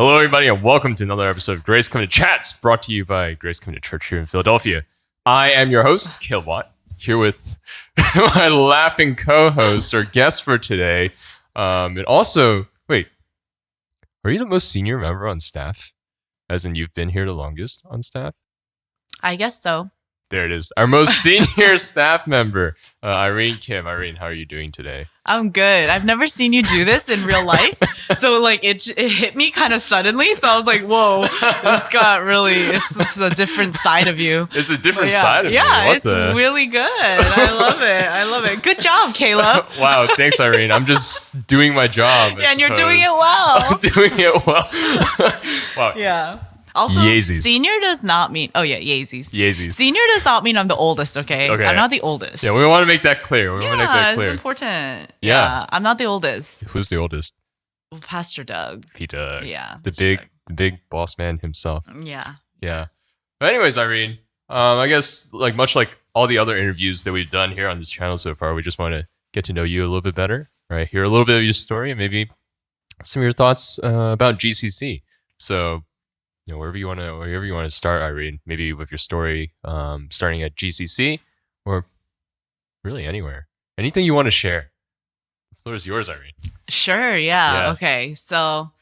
Hello, everybody, and welcome to another episode of Grace Coming to Chats, brought to you by Grace Coming to Church here in Philadelphia. I am your host, Caleb Watt, here with my laughing co-host or guest for today. And also, wait, are you the most senior member on staff? As in, you've been here the longest on staff? I guess so. There it is. Our most senior staff member, Irene Kim. Irene, how are you doing today? I'm good. I've never seen you do this in real life. So like it hit me kind of suddenly. So I was like, whoa, it's a different side of you. It's a different side of you. Yeah, it's really good. I love it. Good job, Caleb. Wow, thanks, Irene. I'm just doing my job. Yeah, and you're doing it well. I'm doing it well. Wow. Yeah. Also, Yeezys. Senior does not mean... Oh, yeah, Yeezys. Yeezys. Senior does not mean I'm the oldest, okay? I'm not the oldest. Yeah, we want to make that clear. It's important. Yeah. I'm not the oldest. Who's the oldest? Pastor Doug. P-Doug. Yeah. The big boss man himself. Yeah. Yeah. But anyways, Irene, I guess much like all the other interviews that we've done here on this channel so far, we just want to get to know you a little bit better, right? Hear a little bit of your story and maybe some of your thoughts about GCC. So... wherever you want to start, Irene, maybe with your story, starting at GCC or really anywhere. Anything you want to share. The floor is yours, Irene. Sure. Yeah. Okay. So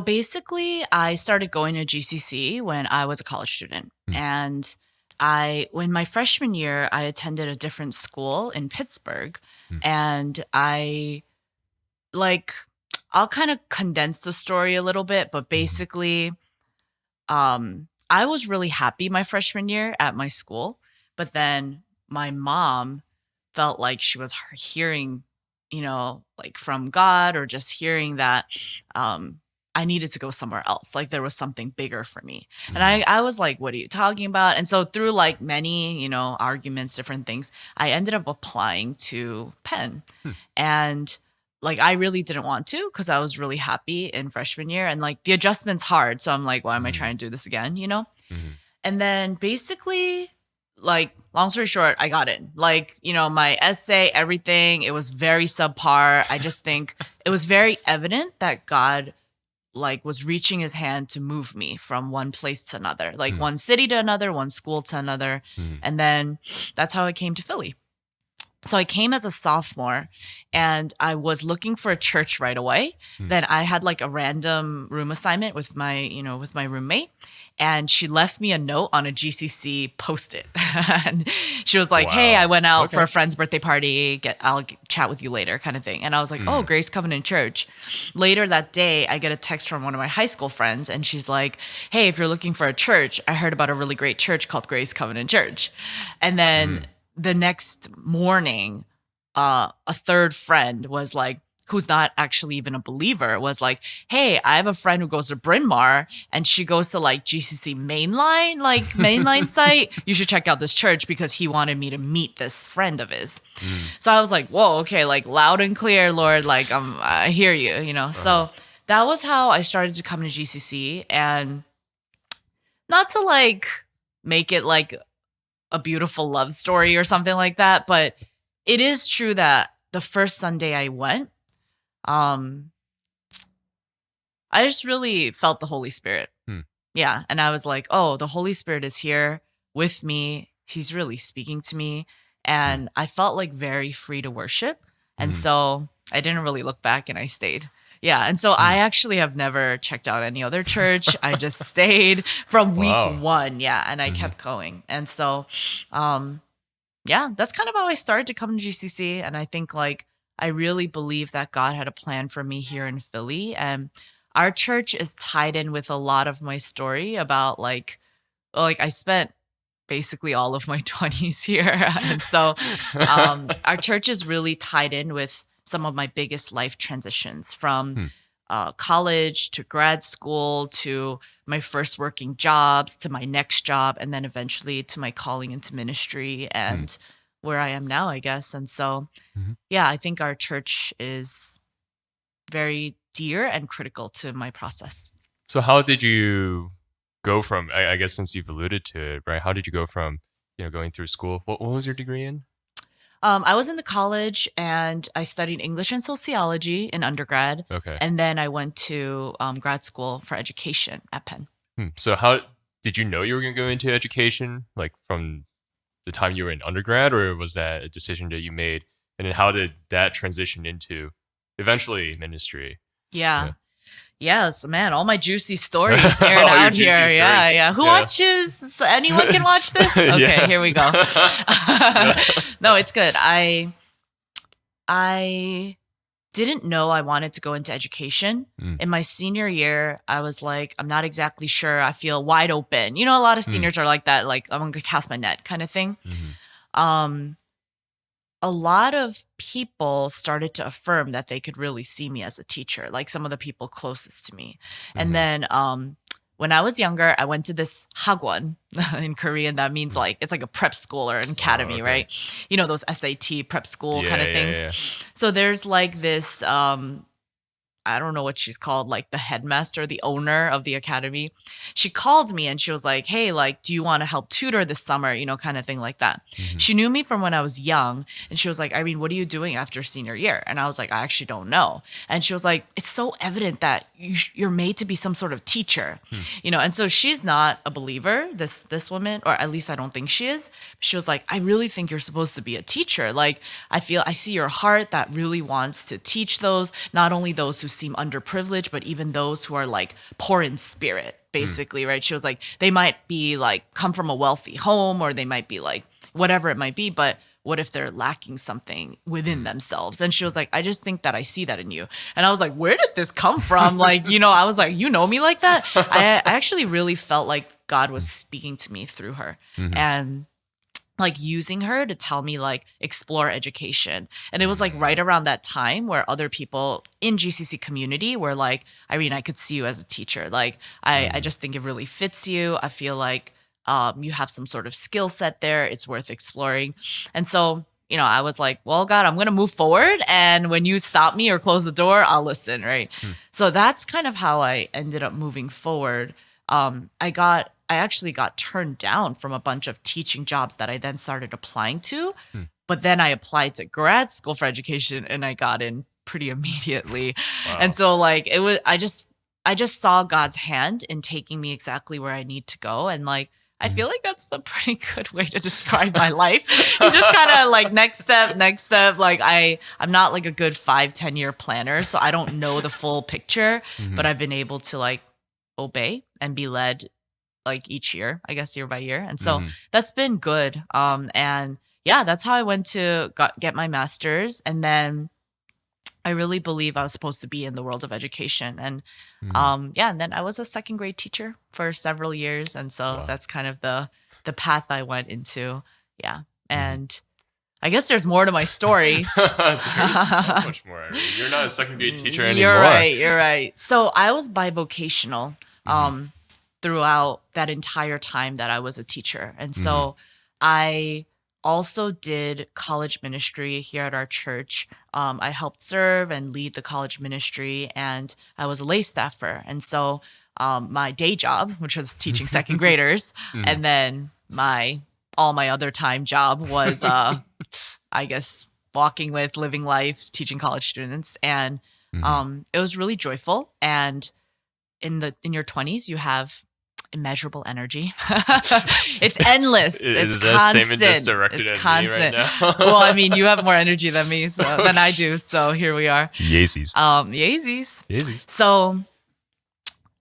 basically I started going to GCC when I was a college student. And when my freshman year, I attended a different school in Pittsburgh and I'll kind of condense the story a little bit, but basically, I was really happy my freshman year at my school, but then my mom felt like she was hearing, from God or just hearing that I needed to go somewhere else. Like there was something bigger for me. And I was like, what are you talking about? And so through many, arguments, different things, I ended up applying to Penn. And I really didn't want to because I was really happy in freshman year and the adjustment's hard. So I'm like, why am I trying to do this again? And then basically, long story short, I got in. My essay, everything, it was very subpar. I just think it was very evident that God was reaching his hand to move me from one place to another, one city to another, one school to another. And then that's how I came to Philly. So I came as a sophomore and I was looking for a church right away. Then I had a random room assignment with my roommate and she left me a note on a GCC Post-it. And she was like, hey, I went out for a friend's birthday party. I'll chat with you later kind of thing. And I was like, oh, Grace Covenant Church. Later that day, I get a text from one of my high school friends and she's like, hey, if you're looking for a church, I heard about a really great church called Grace Covenant Church. And then the next morning, a third friend was like, who's not actually even a believer, was like, hey, I have a friend who goes to Bryn Mawr and she goes to GCC mainline site. You should check out this church because he wanted me to meet this friend of his. So I was like, whoa, okay, loud and clear, Lord, I hear you, So that was how I started to come to GCC, and not to make it a beautiful love story or something like that. But it is true that the first Sunday I went, I just really felt the Holy Spirit. Yeah. And I was like, oh, the Holy Spirit is here with me. He's really speaking to me. And I felt very free to worship. And so I didn't really look back and I stayed. Yeah. And so I actually have never checked out any other church. I just stayed from week one. Yeah. And I kept going. And so, that's kind of how I started to come to GCC. And I think I really believe that God had a plan for me here in Philly. And our church is tied in with a lot of my story about I spent basically all of my 20s here. And so our church is really tied in with some of my biggest life transitions, from college to grad school to my first working jobs to my next job, and then eventually to my calling into ministry and where I am now, I guess. And so, I think our church is very dear and critical to my process. So how did you go from, I guess since you've alluded to it, right? How did you go from, going through school? What was your degree in? I was in the college and I studied English and sociology in undergrad. Okay. And then I went to grad school for education at Penn. So how did you know you were going to go into education, like from the time you were in undergrad, or was that a decision that you made? And then how did that transition into eventually ministry? Yeah. Yeah. Yes, man, all my juicy stories All aired your out juicy here. Yeah, stories. yeah. Who Yeah. watches? Anyone can watch this? Okay, Yeah. here we go. Yeah. No, it's good. I didn't know I wanted to go into education. Mm. In my senior year, I was like, I'm not exactly sure. I feel wide open. You know, a lot of seniors are like that, like I'm gonna cast my net kind of thing. Mhm. Um, a lot of people started to affirm that they could really see me as a teacher, like some of the people closest to me. And Mhm. then when I was younger, I went to this hagwon in Korean. That means like it's like a prep school or an academy, okay. right? You know, those SAT prep school kind of Yeah, things. yeah. So there's like this I don't know what she's called, like the headmaster, the owner of the academy. She called me and she was like, hey, like, do you want to help tutor this summer? You know, kind of thing like that. Mhm. She knew me from when I was young. And she was like, Irene, what are you doing after senior year? And I was like, I actually don't know. And she was like, it's so evident that you're made to be some sort of teacher, you know? And so she's not a believer, this woman, or at least I don't think she is. She was like, I really think you're supposed to be a teacher. Like, I see your heart that really wants to teach those, not only those who seem underprivileged, but even those who are like poor in spirit, basically, right? She was like, they might be like come from a wealthy home or they might be like whatever it might be, but what if they're lacking something within themselves? And she was like, I just think that I see that in you. And I was like, where did this come from? Like, you know, I was like, you know me like that? I actually really felt like God was speaking to me through her. And like using her to tell me like explore education. And it was like right around that time where other people in GCC community were like, Irene, I could see you as a teacher. Like I just think it really fits you. I feel like you have some sort of skill set there. It's worth exploring. And so, you know, I was like, well, God, I'm going to move forward. And when you stop me or close the door, I'll listen. Right. So that's kind of how I ended up moving forward. I actually got turned down from a bunch of teaching jobs that I then started applying to. But then I applied to grad school for education and I got in pretty immediately. Wow. And so like it was I just saw God's hand in taking me exactly where I need to go. And like I feel like that's a pretty good way to describe my life. You just kind of like next step. Like I'm not like a good 5-10 year planner. So I don't know the full picture, but I've been able to like obey and be led like each year, I guess year by year. And so that's been good. And yeah, that's how I went to get my master's. And then I really believe I was supposed to be in the world of education. And yeah, and then I was a second grade teacher for several years. And so Wow. that's kind of the path I went into. Yeah. And I guess there's more to my story. There's so much more. Irene. You're not a second grade teacher anymore. You're right. So I was bivocational throughout that entire time that I was a teacher. And so I also did college ministry here at our church. I helped serve and lead the college ministry, and I was a lay staffer. And so my day job, which was teaching second graders, and then all my other time job was, I guess, walking with, living life, teaching college students. And it was really joyful. And in your 20s, you have immeasurable energy. It's endless. It's Is that constant. statement just directed It's at constant. me right now? Well, I mean, you have more energy than me, than I do. So here we are. Yeezys. Yeezys. So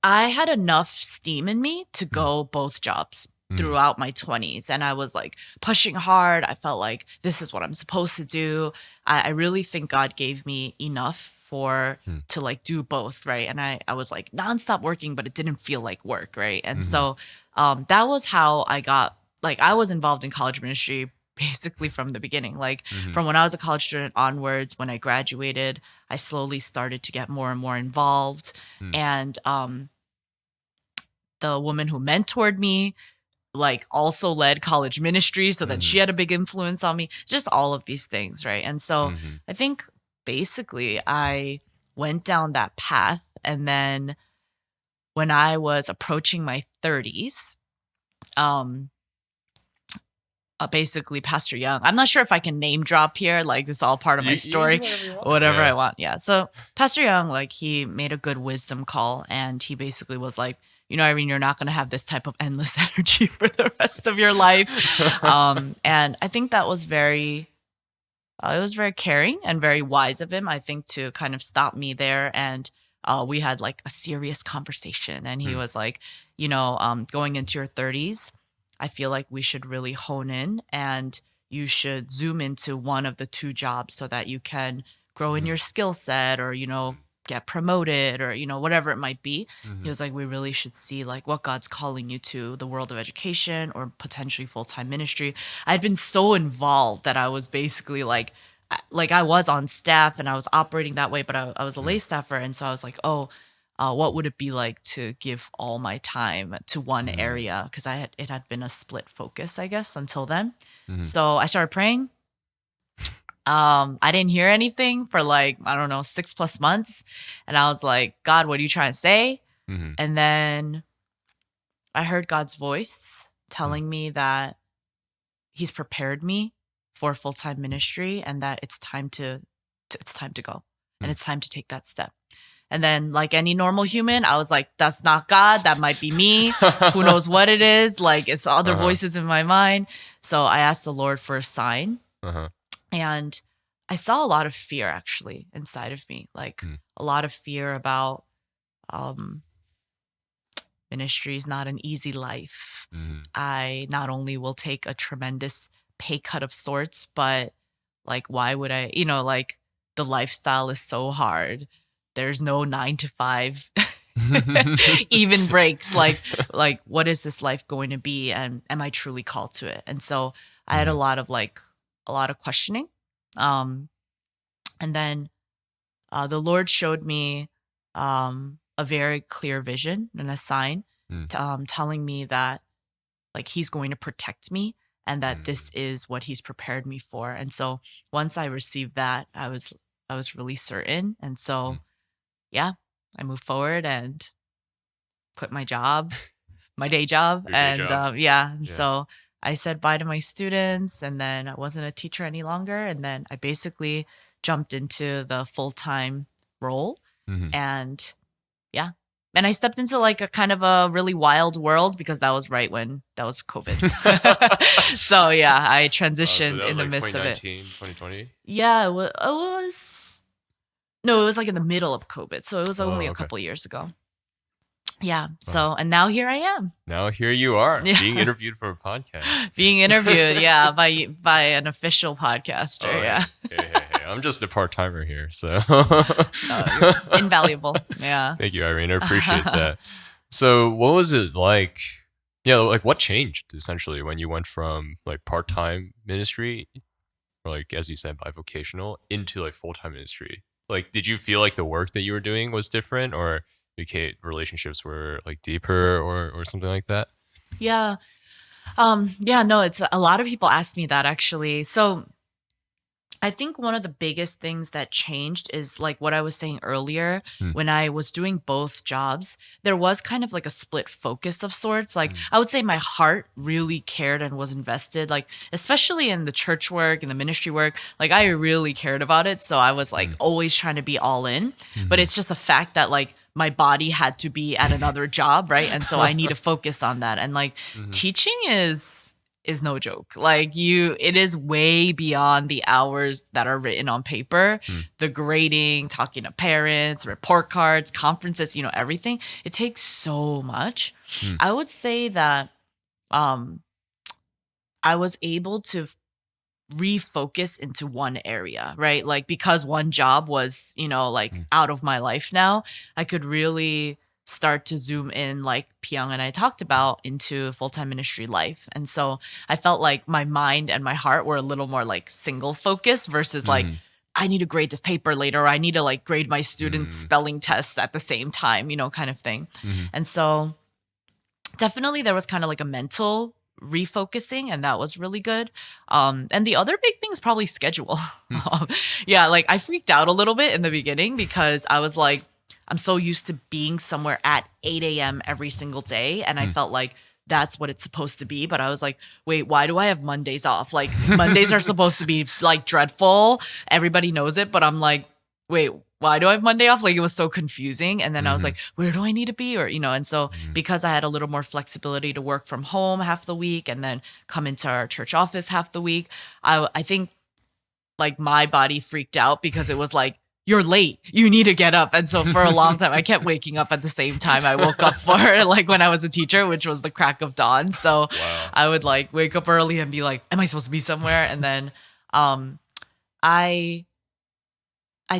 I had enough steam in me to go both jobs throughout my 20s. And I was like pushing hard. I felt like this is what I'm supposed to do. I really think God gave me enough to like do both, right? And I was like nonstop working, but it didn't feel like work, right? And so that was how I got, like, I was involved in college ministry basically from the beginning. Like from when I was a college student onwards, when I graduated, I slowly started to get more and more involved. And the woman who mentored me like also led college ministry, so then she had a big influence on me, just all of these things, right? And so I think basically I went down that path. And then when I was approaching my 30s, basically Pastor Young. I'm not sure if I can name drop here. Like, this is all part of my You story, can do whatever you want. whatever Yeah. I want. Yeah. So Pastor Young, like, he made a good wisdom call, and he basically was like, Irene, you're not going to have this type of endless energy for the rest of your life. And I think that was it was very caring and very wise of him, I think, to kind of stop me there. And we had like a serious conversation. And he was like, going into your 30s, I feel like we should really hone in, and you should zoom into one of the two jobs so that you can grow in your skill set, or, get promoted, or, whatever it might be. He was like, we really should see like what God's calling you to, the world of education or potentially full-time ministry. I'd been so involved that I was basically like I was on staff and I was operating that way, but I was a lay staffer. And so I was like, what would it be like to give all my time to one area? Because it had been a split focus, I guess, until then. So I started praying. I didn't hear anything for like, I don't know, 6+ months. And I was like, God, what are you trying to say? And then I heard God's voice telling me that he's prepared me for full-time ministry, and that it's time to go, and it's time to take that step. And then, like any normal human, I was like, that's not God. That might be me. Who knows what it is? Like, it's other voices in my mind. So I asked the Lord for a sign. And I saw a lot of fear actually inside of me, like a lot of fear about ministry is not an easy life. I not only will take a tremendous pay cut of sorts, but like, why would I, like, the lifestyle is so hard. There's no 9 to 5 even breaks. Like what is this life going to be? And am I truly called to it? And so I had a lot of questioning. And then the Lord showed me a very clear vision and a sign telling me that like he's going to protect me, and that this is what he's prepared me for. And so once I received that, I was really certain. And so yeah, I moved forward and quit my job, my day job. Your day job. And so I said bye to my students, and then I wasn't a teacher any longer. And then I basically jumped into the full-time role. And yeah. And I stepped into like a kind of a really wild world, because that was right when that was COVID. So yeah, I transitioned in the midst of it. 2020? Yeah, it was no, it was like in the middle of COVID. So it was only a couple years ago. Yeah. So, and now here I am. Now here you are, being interviewed for a podcast. Being interviewed, yeah, by an official podcaster. Yeah. Hey. I'm just a part-timer here, so You're invaluable. Yeah. Thank you, Irene. I appreciate that. So what was it like? Yeah, like what changed essentially when you went from like part-time ministry, or like, as you said, bivocational, into like full-time ministry? Like, did you feel like the work that you were doing was different, or relationships were like deeper, or something like that? Yeah. No, it's a lot of people ask me that actually. So I think one of the biggest things that changed is like what I was saying earlier. When I was doing both jobs, there was kind of like a split focus of sorts. Like I would say my heart really cared and was invested, like especially in the church work and the ministry work. Like I really cared about it. So I was like always trying to be all in. But it's just a fact that like my body had to be at another job, right? And so I need to focus on that. And like teaching is no joke. Like it is way beyond the hours that are written on paper. The grading, talking to parents, report cards, conferences, everything. It takes so much. I would say that I was able to refocus into one area, right? Like because one job was, out of my life now, I could really start to zoom in, like Pyong and I talked about, into full-time ministry life. And so I felt like my mind and my heart were a little more like single focused versus like, I need to grade this paper later, or I need to like grade my students' spelling tests at the same time, kind of thing. And so definitely there was kind of like a mental refocusing, and that was really good. And the other big thing is probably schedule. Like I freaked out a little bit in the beginning because I was like, I'm so used to being somewhere at 8 a.m. every single day. And I felt like that's what it's supposed to be. But I was like, wait, why do I have Mondays off? Like Mondays are supposed to be like dreadful. Everybody knows it, but I'm like, wait, why do I have Monday off? Like it was so confusing. And then I was like, where do I need to be? Or, and so because I had a little more flexibility to work from home half the week and then come into our church office half the week, I think like my body freaked out because it was like, you're late. You need to get up. And so for a long time, I kept waking up at the same time I woke up for like when I was a teacher, which was the crack of dawn. So I would like wake up early and be like, am I supposed to be somewhere? And then I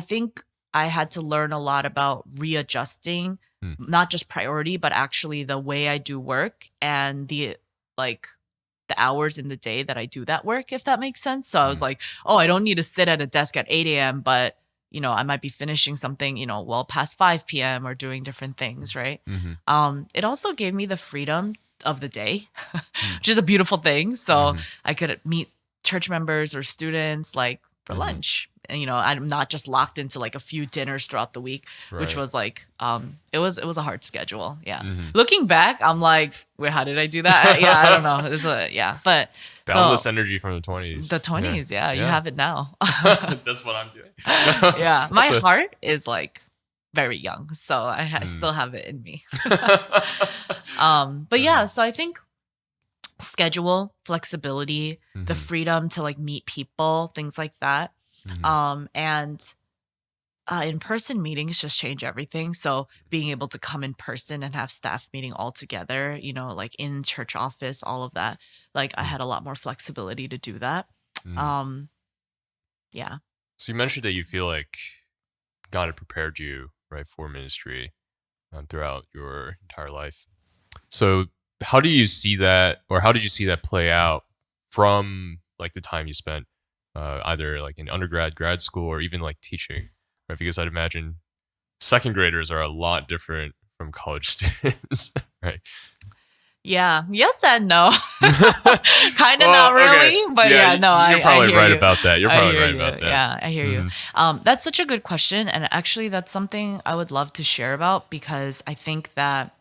think I had to learn a lot about readjusting, not just priority, but actually the way I do work and the hours in the day that I do that work, if that makes sense. So I was like, oh, I don't need to sit at a desk at 8 a.m., but I might be finishing something, well past 5 p.m. or doing different things, right? It also gave me the freedom of the day, which is a beautiful thing. So I could meet church members or students like for lunch. And, I'm not just locked into like a few dinners throughout the week, which was like, it was a hard schedule. Yeah. Looking back, I'm like, wait, how did I do that? Yeah, I don't know. But boundless energy from the 20s. The 20s, yeah. You have it now. That's what I'm doing. Yeah. My heart is like very young, so I still have it in me. But yeah, so I think schedule, flexibility, the freedom to like meet people, things like that. And in-person meetings just change everything. So being able to come in person and have staff meeting all together, like in church office, all of that, like I had a lot more flexibility to do that. Yeah. So you mentioned that you feel like God had prepared you, right, for ministry throughout your entire life. So how do you see that, or how did you see that play out from like the time you spent either like in undergrad, grad school, or even like teaching, right? Because I'd imagine second graders are a lot different from college students, right? Yeah. Yes and no. Kind of not really, okay. But no, you're probably right about that. You're probably right about that. Yeah, I hear you. That's such a good question. And actually, that's something I would love to share about because I think that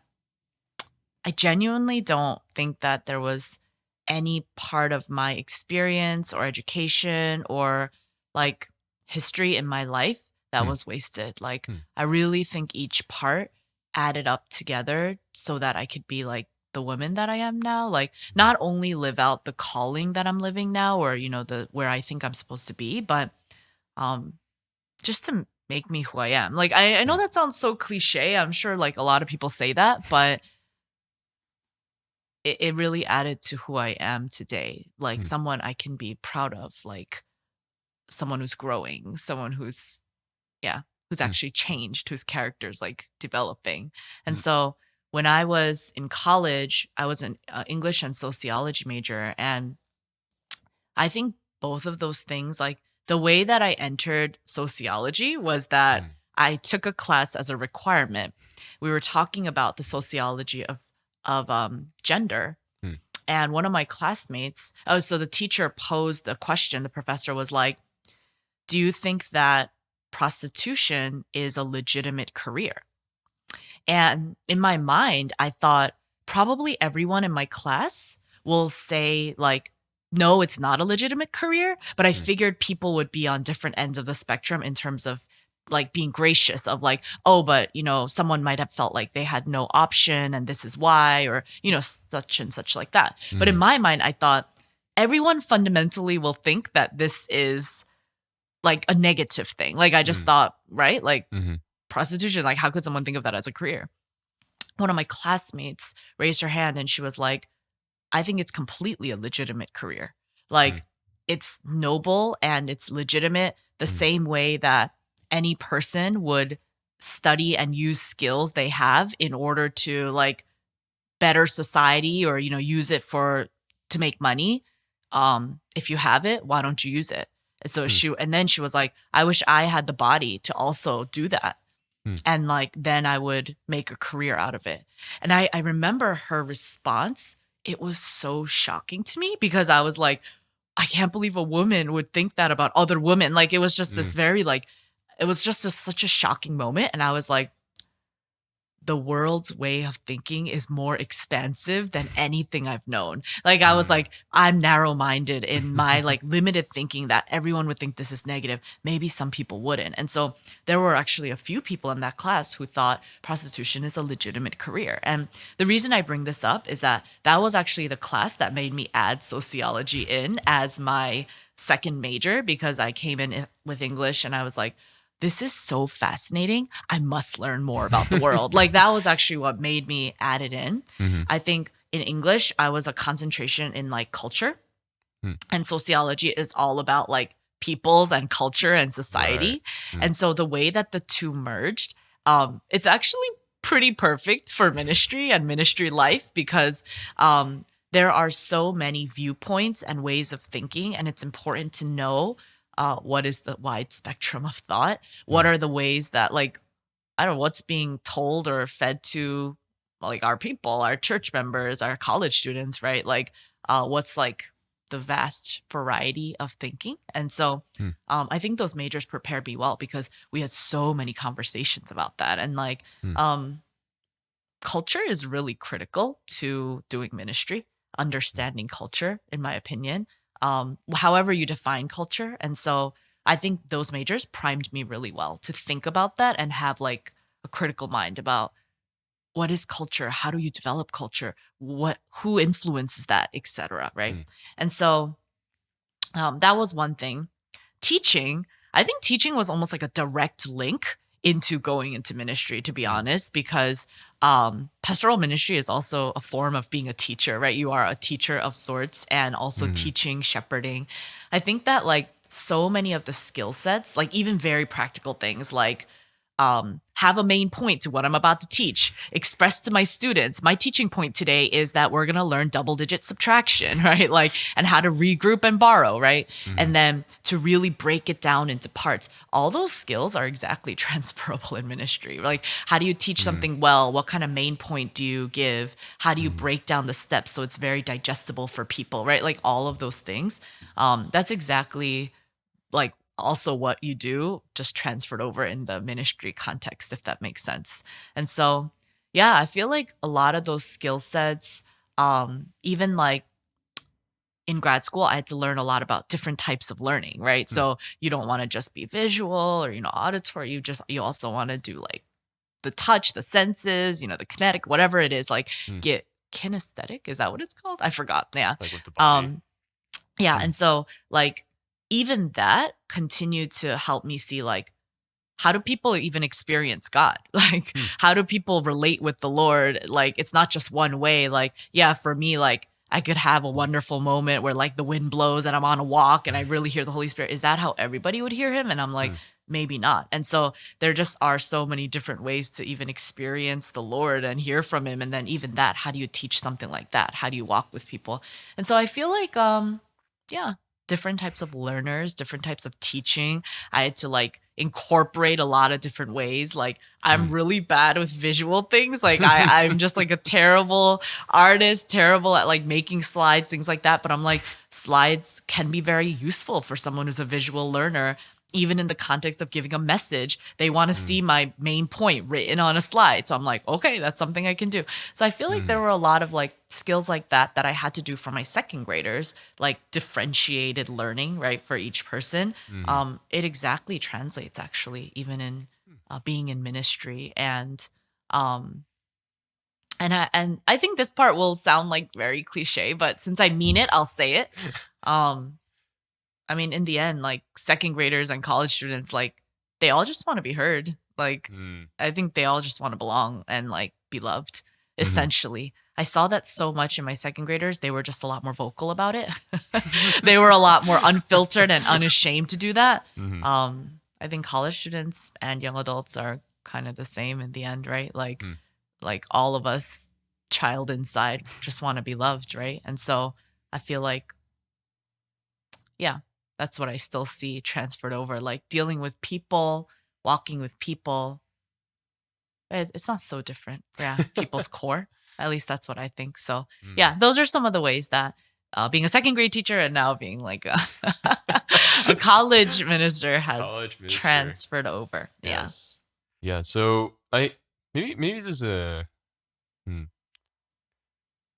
I genuinely don't think that there was any part of my experience or education or like history in my life that was wasted. Like, I really think each part added up together so that I could be like the woman that I am now. Like, not only live out the calling that I'm living now or, where I think I'm supposed to be, but just to make me who I am. Like, I know that sounds so cliche. I'm sure like a lot of people say that, but it really added to who I am today. Like someone I can be proud of, like someone who's growing, someone who's actually changed, whose character's like developing. And so when I was in college, I was an English and sociology major. And I think both of those things, like the way that I entered sociology was that I took a class as a requirement. We were talking about the sociology of gender. And one of my classmates, so the teacher posed a question. The professor was like, do you think that prostitution is a legitimate career? And in my mind, I thought probably everyone in my class will say like, no, it's not a legitimate career. But I figured people would be on different ends of the spectrum in terms of like being gracious of like, oh, but, someone might have felt like they had no option and this is why, or, such and such like that. But in my mind, I thought everyone fundamentally will think that this is like a negative thing. Like I just thought, right? Like prostitution, like how could someone think of that as a career? One of my classmates raised her hand and she was like, I think it's completely a legitimate career. Like it's noble and it's legitimate the same way that any person would study and use skills they have in order to like better society or, use it to make money. If you have it, why don't you use it? And so then she was like, I wish I had the body to also do that. And like, then I would make a career out of it. And I remember her response. It was so shocking to me because I was like, I can't believe a woman would think that about other women. Like, it was just this very like, it was just such a shocking moment. And I was like, the world's way of thinking is more expansive than anything I've known. Like I was like, I'm narrow-minded in my like limited thinking that everyone would think this is negative. Maybe some people wouldn't. And so there were actually a few people in that class who thought prostitution is a legitimate career. And the reason I bring this up is that that was actually the class that made me add sociology in as my second major, because I came in with English and I was like, this is so fascinating. I must learn more about the world. Like that was actually what made me add it in. I think in English, I was a concentration in like culture, and sociology is all about like peoples and culture and society. And so the way that the two merged, it's actually pretty perfect for ministry and ministry life, because there are so many viewpoints and ways of thinking, and it's important to know what is the wide spectrum of thought. What are the ways that, like, I don't know, what's being told or fed to like our people, our church members, our college students, right? Like, what's like the vast variety of thinking. And so I think those majors prepared me well, because we had so many conversations about that. And like, culture is really critical to doing ministry, understanding culture, in my opinion, however you define culture. And so I think those majors primed me really well to think about that and have like a critical mind about what is culture, how do you develop culture, who influences that, etc. Right. And so that was one thing. Teaching, I think teaching was almost like a direct link into going into ministry, to be honest, because pastoral ministry is also a form of being a teacher, right? You are a teacher of sorts, and also teaching, shepherding. I think that like so many of the skill sets, like even very practical things like have a main point to what I'm about to teach, express to my students. My teaching point today is that we're going to learn double-digit subtraction, right? Like, and how to regroup and borrow, right? And then to really break it down into parts. All those skills are exactly transferable in ministry. Like, how do you teach something well? What kind of main point do you give? How do you break down the steps so it's very digestible for people, right? Like all of those things. That's exactly like also what you do, just transferred over in the ministry context, if that makes sense. And so, yeah, I feel like a lot of those skill sets, even like in grad school, I had to learn a lot about different types of learning, right? So you don't want to just be visual or, auditory. You also want to do like the touch, the senses, the kinetic, whatever it is, like get kinesthetic. Is that what it's called? I forgot. Yeah. Like with the body. Yeah. And so like, even that continued to help me see like, how do people even experience God? Like, how do people relate with the Lord? Like, it's not just one way. Like, yeah, for me, like I could have a wonderful moment where like the wind blows and I'm on a walk and I really hear the Holy Spirit. Is that how everybody would hear him? And I'm like, maybe not. And so there just are so many different ways to even experience the Lord and hear from him. And then even that, how do you teach something like that? How do you walk with people? And so I feel like, yeah, different types of learners, different types of teaching. I had to like incorporate a lot of different ways. Like I'm really bad with visual things. Like I'm just like a terrible artist, terrible at like making slides, things like that. But I'm like, slides can be very useful for someone who's a visual learner. Even in the context of giving a message, they want to see my main point written on a slide. So I'm like, okay, that's something I can do. So I feel like there were a lot of like skills like that I had to do for my second graders, like differentiated learning, right, for each person. It exactly translates actually, even in being in ministry. And I think this part will sound like very cliche, but since I mean it, I'll say it. I mean, in the end, like second graders and college students, like they all just want to be heard. Like, I think they all just want to belong and like be loved, essentially. I saw that so much in my second graders. They were just a lot more vocal about it. They were a lot more unfiltered and unashamed to do that. I think college students and young adults are kind of the same in the end, right? Like all of us, child inside, just want to be loved, right? And so I feel like, yeah, that's what I still see transferred over, like dealing with people, walking with people. It's not so different. Yeah, people's core. At least that's what I think. So yeah, those are some of the ways that being a second grade teacher and now being like a college minister has transferred over. Yes. Yeah. So maybe there's a. Hmm,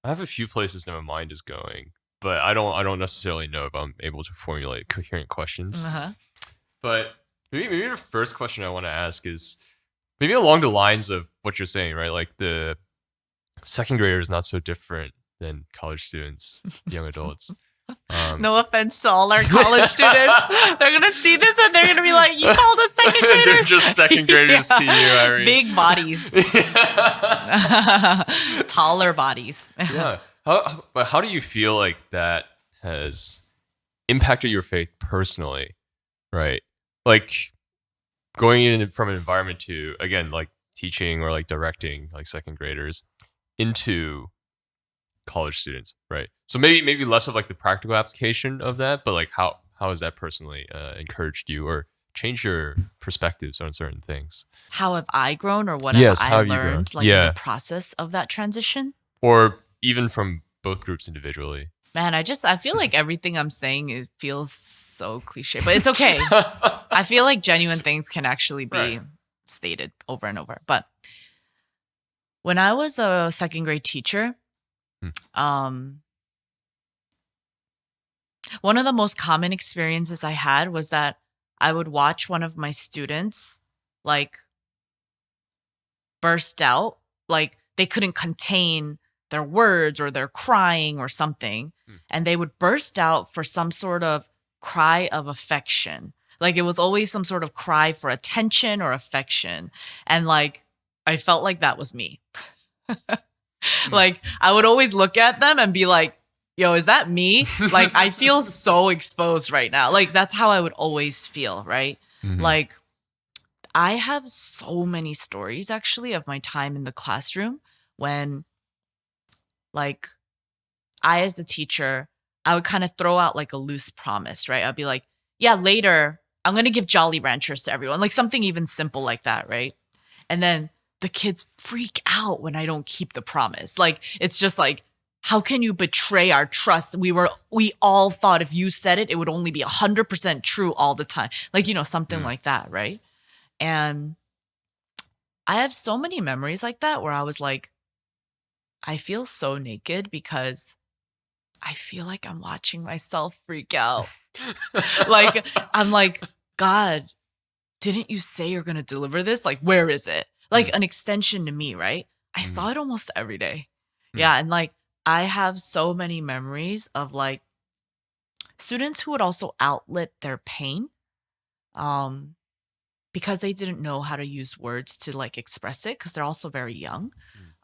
I have a few places that my mind is going, but I don't necessarily know if I'm able to formulate coherent questions. Uh-huh. But maybe the first question I want to ask is maybe along the lines of what you're saying, right? Like the second grader is not so different than college students, young adults. No offense to all our college students. They're going to see this and they're going to be like, you called us second graders? They're just second graders to you, Irene. Big bodies. Taller bodies. Yeah. But how do you feel like that has impacted your faith personally, right? Like going in from an environment to, again, like teaching or like directing like second graders into college students, right? So maybe less of like the practical application of that, but like how has that personally encouraged you or changed your perspectives on certain things? How have I grown, or what have Yes, I how have you grown? learned like in Yeah, the process of that transition? or even from both groups individually. Man, I feel like everything I'm saying, it feels so cliche, but it's okay. I feel like genuine things can actually be Right. stated over and over. But when I was a second grade teacher, um, one of the most common experiences I had was that I would watch one of my students like burst out, like they couldn't contain their words or they're crying or something, and they would burst out for some sort of cry of affection. Like it was always some sort of cry for attention or affection. And like I felt like that was me. Like I would always look at them and be like, yo, is that me? Like I feel so exposed right now. Like that's how I would always feel, right? Mhm. Like I have so many stories actually of my time in the classroom when like I, as the teacher, I would kind of throw out like a loose promise, right? I'd be like, yeah, later I'm going to give Jolly Ranchers to everyone, like something even simple like that, right? And then the kids freak out when I don't keep the promise. Like, it's just like, how can you betray our trust? We all thought if you said it, it would only be 100% true all the time. Like, something like that, right? And I have so many memories like that where I was like, I feel so naked because I feel like I'm watching myself freak out. Like, I'm like, God, didn't you say you're going to deliver this? Like, where is it? Like an extension to me, right? I saw it almost every day. Yeah. And like, I have so many memories of like students who would also outlet their pain because they didn't know how to use words to like express it because they're also very young.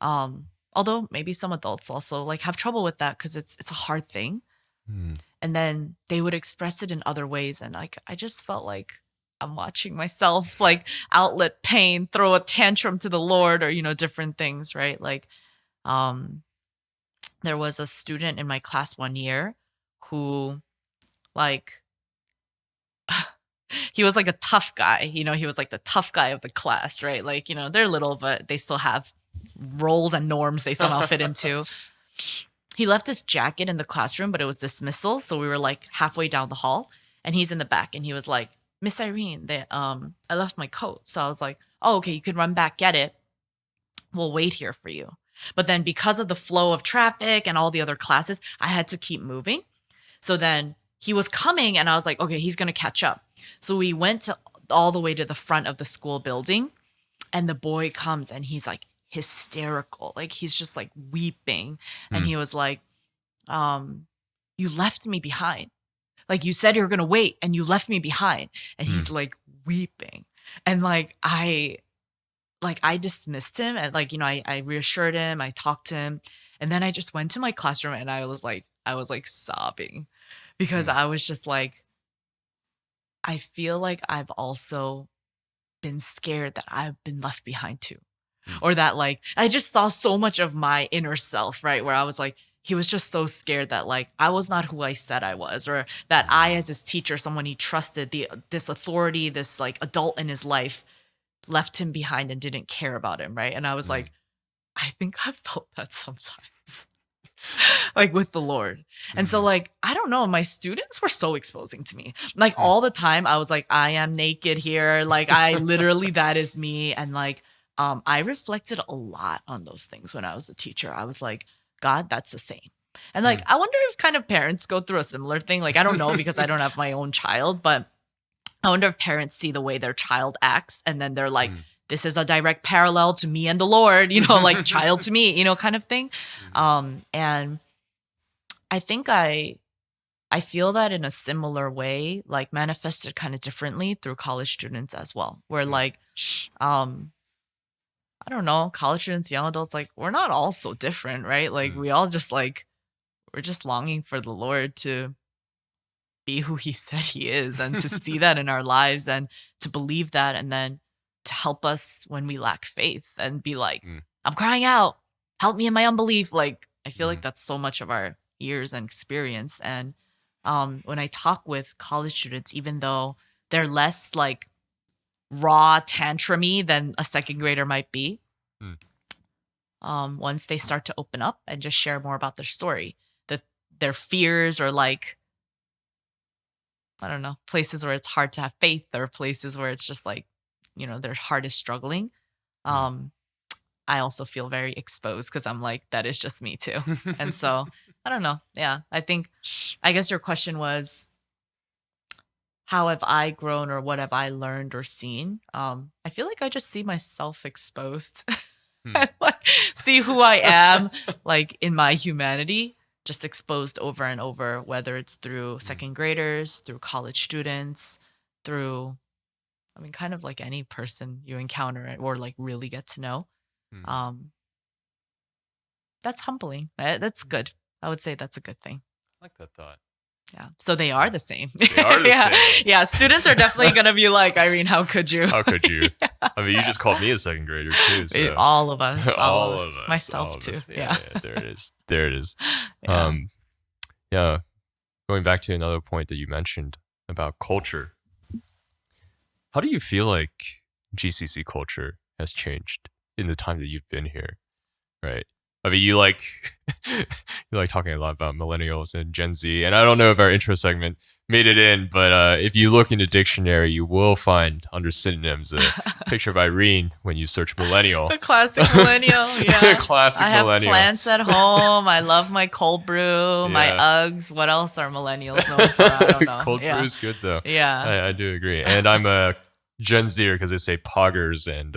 Although maybe some adults also like have trouble with that because it's a hard thing. And then they would express it in other ways. And like, I just felt like I'm watching myself like outlet pain, throw a tantrum to the Lord or, different things, right? Like, there was a student in my class one year who like, he was like a tough guy, he was like the tough guy of the class, right? Like, they're little, but they still have roles and norms they somehow fit into. He left his jacket in the classroom, but it was dismissal. So we were like halfway down the hall and he's in the back and he was like, Miss Irene, I left my coat. So I was like, oh, okay, you could run back, get it. We'll wait here for you. But then because of the flow of traffic and all the other classes, I had to keep moving. So then he was coming and I was like, okay, he's going to catch up. So we went all the way to the front of the school building and the boy comes and he's like hysterical. Like he's just like weeping. And he was like, you left me behind. Like you said you were going to wait and you left me behind. And he's like weeping. And like, I dismissed him and like, I reassured him. I talked to him. And then I just went to my classroom and I was like sobbing because I was just like, I feel like I've also been scared that I've been left behind too. Or that like, I just saw so much of my inner self, right? Where I was like, he was just so scared that like, I was not who I said I was, or that I, as his teacher, someone he trusted, this authority, this like adult in his life, left him behind and didn't care about him, right? And I was like, I think I've felt that sometimes. Like with the Lord. And so like, I don't know, my students were so exposing to me. Like all the time I was like, I am naked here. Like I literally, that is me. And like, I reflected a lot on those things when I was a teacher. I was like, God, that's the same. And like, I wonder if kind of parents go through a similar thing. Like, I don't know because I don't have my own child, but I wonder if parents see the way their child acts and then they're like, this is a direct parallel to me and the Lord, like child to me, kind of thing. And I think I feel that in a similar way, like manifested kind of differently through college students as well, where like, I don't know, college students, young adults, like we're not all so different, right? Like we all just like, we're just longing for the Lord to be who he said he is and to see that in our lives and to believe that and then to help us when we lack faith and be like, I'm crying out, help me in my unbelief. Like, I feel like that's so much of our years and experience. And when I talk with college students, even though they're less like raw tantrumy than a second grader might be, once they start to open up and just share more about their story, their fears or like, I don't know, places where it's hard to have faith or places where it's just like, their heart is struggling. I also feel very exposed because I'm like, that is just me too. And so I don't know. Yeah, I guess your question was, how have I grown or what have I learned or seen? I feel like I just see myself exposed and like see who I am like in my humanity, just exposed over and over, whether it's through second graders, through college students, through, kind of like any person you encounter or like really get to know. That's humbling. That's good. I would say that's a good thing. I like that thought. Yeah. So they are the same. They are the same. Yeah. Students are definitely going to be like, Irene, how could you? How could you? You just called me a second grader too. So. All of us. all of us. Myself too. Yeah. There it is. There it is. Yeah. Going back to another point that you mentioned about culture. How do you feel like GCC culture has changed in the time that you've been here? Right. You like talking a lot about millennials and Gen Z, and I don't know if our intro segment made it in, but if you look in the dictionary, you will find under synonyms a picture of Irene when you search millennial. The classic millennial, yeah. Classic I have millennial. plants at home. I love my cold brew, my Uggs. What else are millennials known for? I don't know. Cold brew is good though. Yeah, I do agree, and I'm a Gen Zer because they say poggers and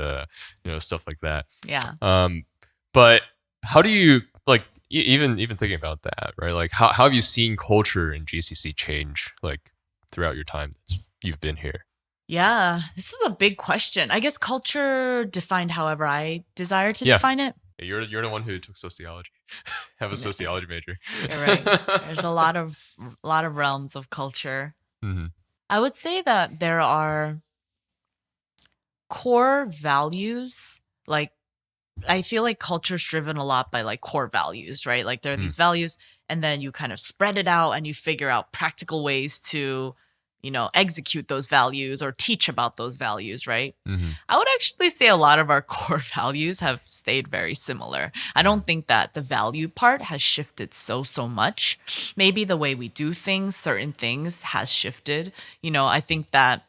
stuff like that. Yeah. But how do you like even thinking about that, right? Like how have you seen culture in GCC change like throughout your time that you've been here? Yeah, this is a big question. I guess culture defined however I desire to define it. You're the one who took sociology. Have a sociology major. You're right. There's a lot of realms of culture. I would say that there are core values. Like I feel like culture is driven a lot by like core values, right? Like there are these values and then you kind of spread it out and you figure out practical ways to, execute those values or teach about those values, right? I would actually say a lot of our core values have stayed very similar. I don't think that the value part has shifted so much. Maybe the way we do things, certain things has shifted. I think that,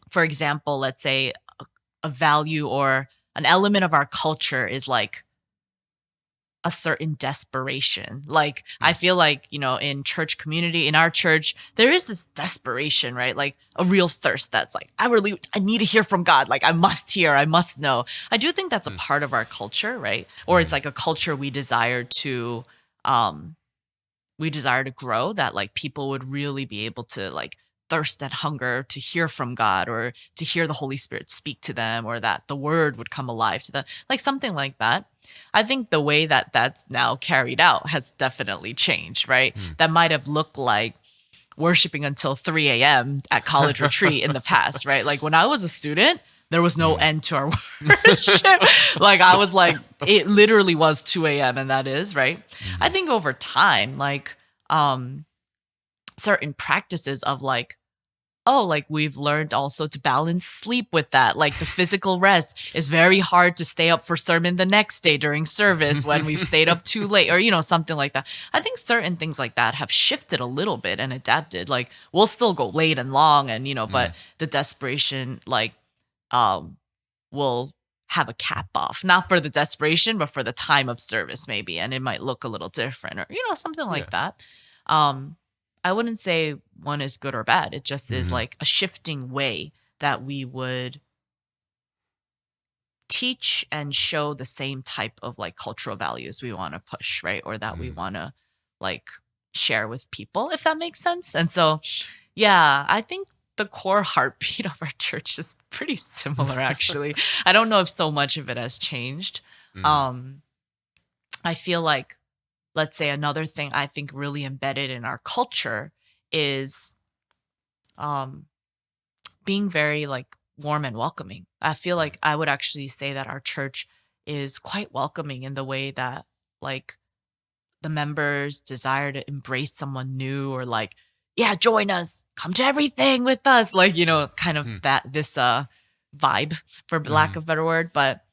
for example, let's say a value or an element of our culture is like a certain desperation. Like I feel like, in church community, in our church, there is this desperation, right? Like a real thirst that's like, I need to hear from God. Like I must hear, I must know. I do think that's a part of our culture, right? Or it's like a culture we desire to grow, that like people would really be able to like thirst and hunger to hear from God or to hear the Holy Spirit speak to them, or that the word would come alive to them, like something like that. I think the way that that's now carried out has definitely changed, right? That might have looked like worshiping until 3 a.m. at college retreat in the past, right? Like when I was a student, there was no end to our worship. Like I was like, it literally was 2 a.m. and that is, right? I think over time, like certain practices of like, we've learned also to balance sleep with that. Like the physical rest is very hard to stay up for sermon the next day during service when we've stayed up too late or, something like that. I think certain things like that have shifted a little bit and adapted. Like we'll still go late and long and, but the desperation, like, will have a cap off, not for the desperation, but for the time of service maybe. And it might look a little different or, something Yeah. like that. I wouldn't say one is good or bad. It just is like a shifting way that we would teach and show the same type of like cultural values we want to push, right? Or that we want to like share with people, if that makes sense. And so, yeah, I think the core heartbeat of our church is pretty similar, actually. I don't know if so much of it has changed. I feel like, let's say another thing I think really embedded in our culture is being very like warm and welcoming. I feel like I would actually say that our church is quite welcoming in the way that like the members desire to embrace someone new or like, yeah, join us, come to everything with us. Like, kind of this vibe, for lack of a better word. But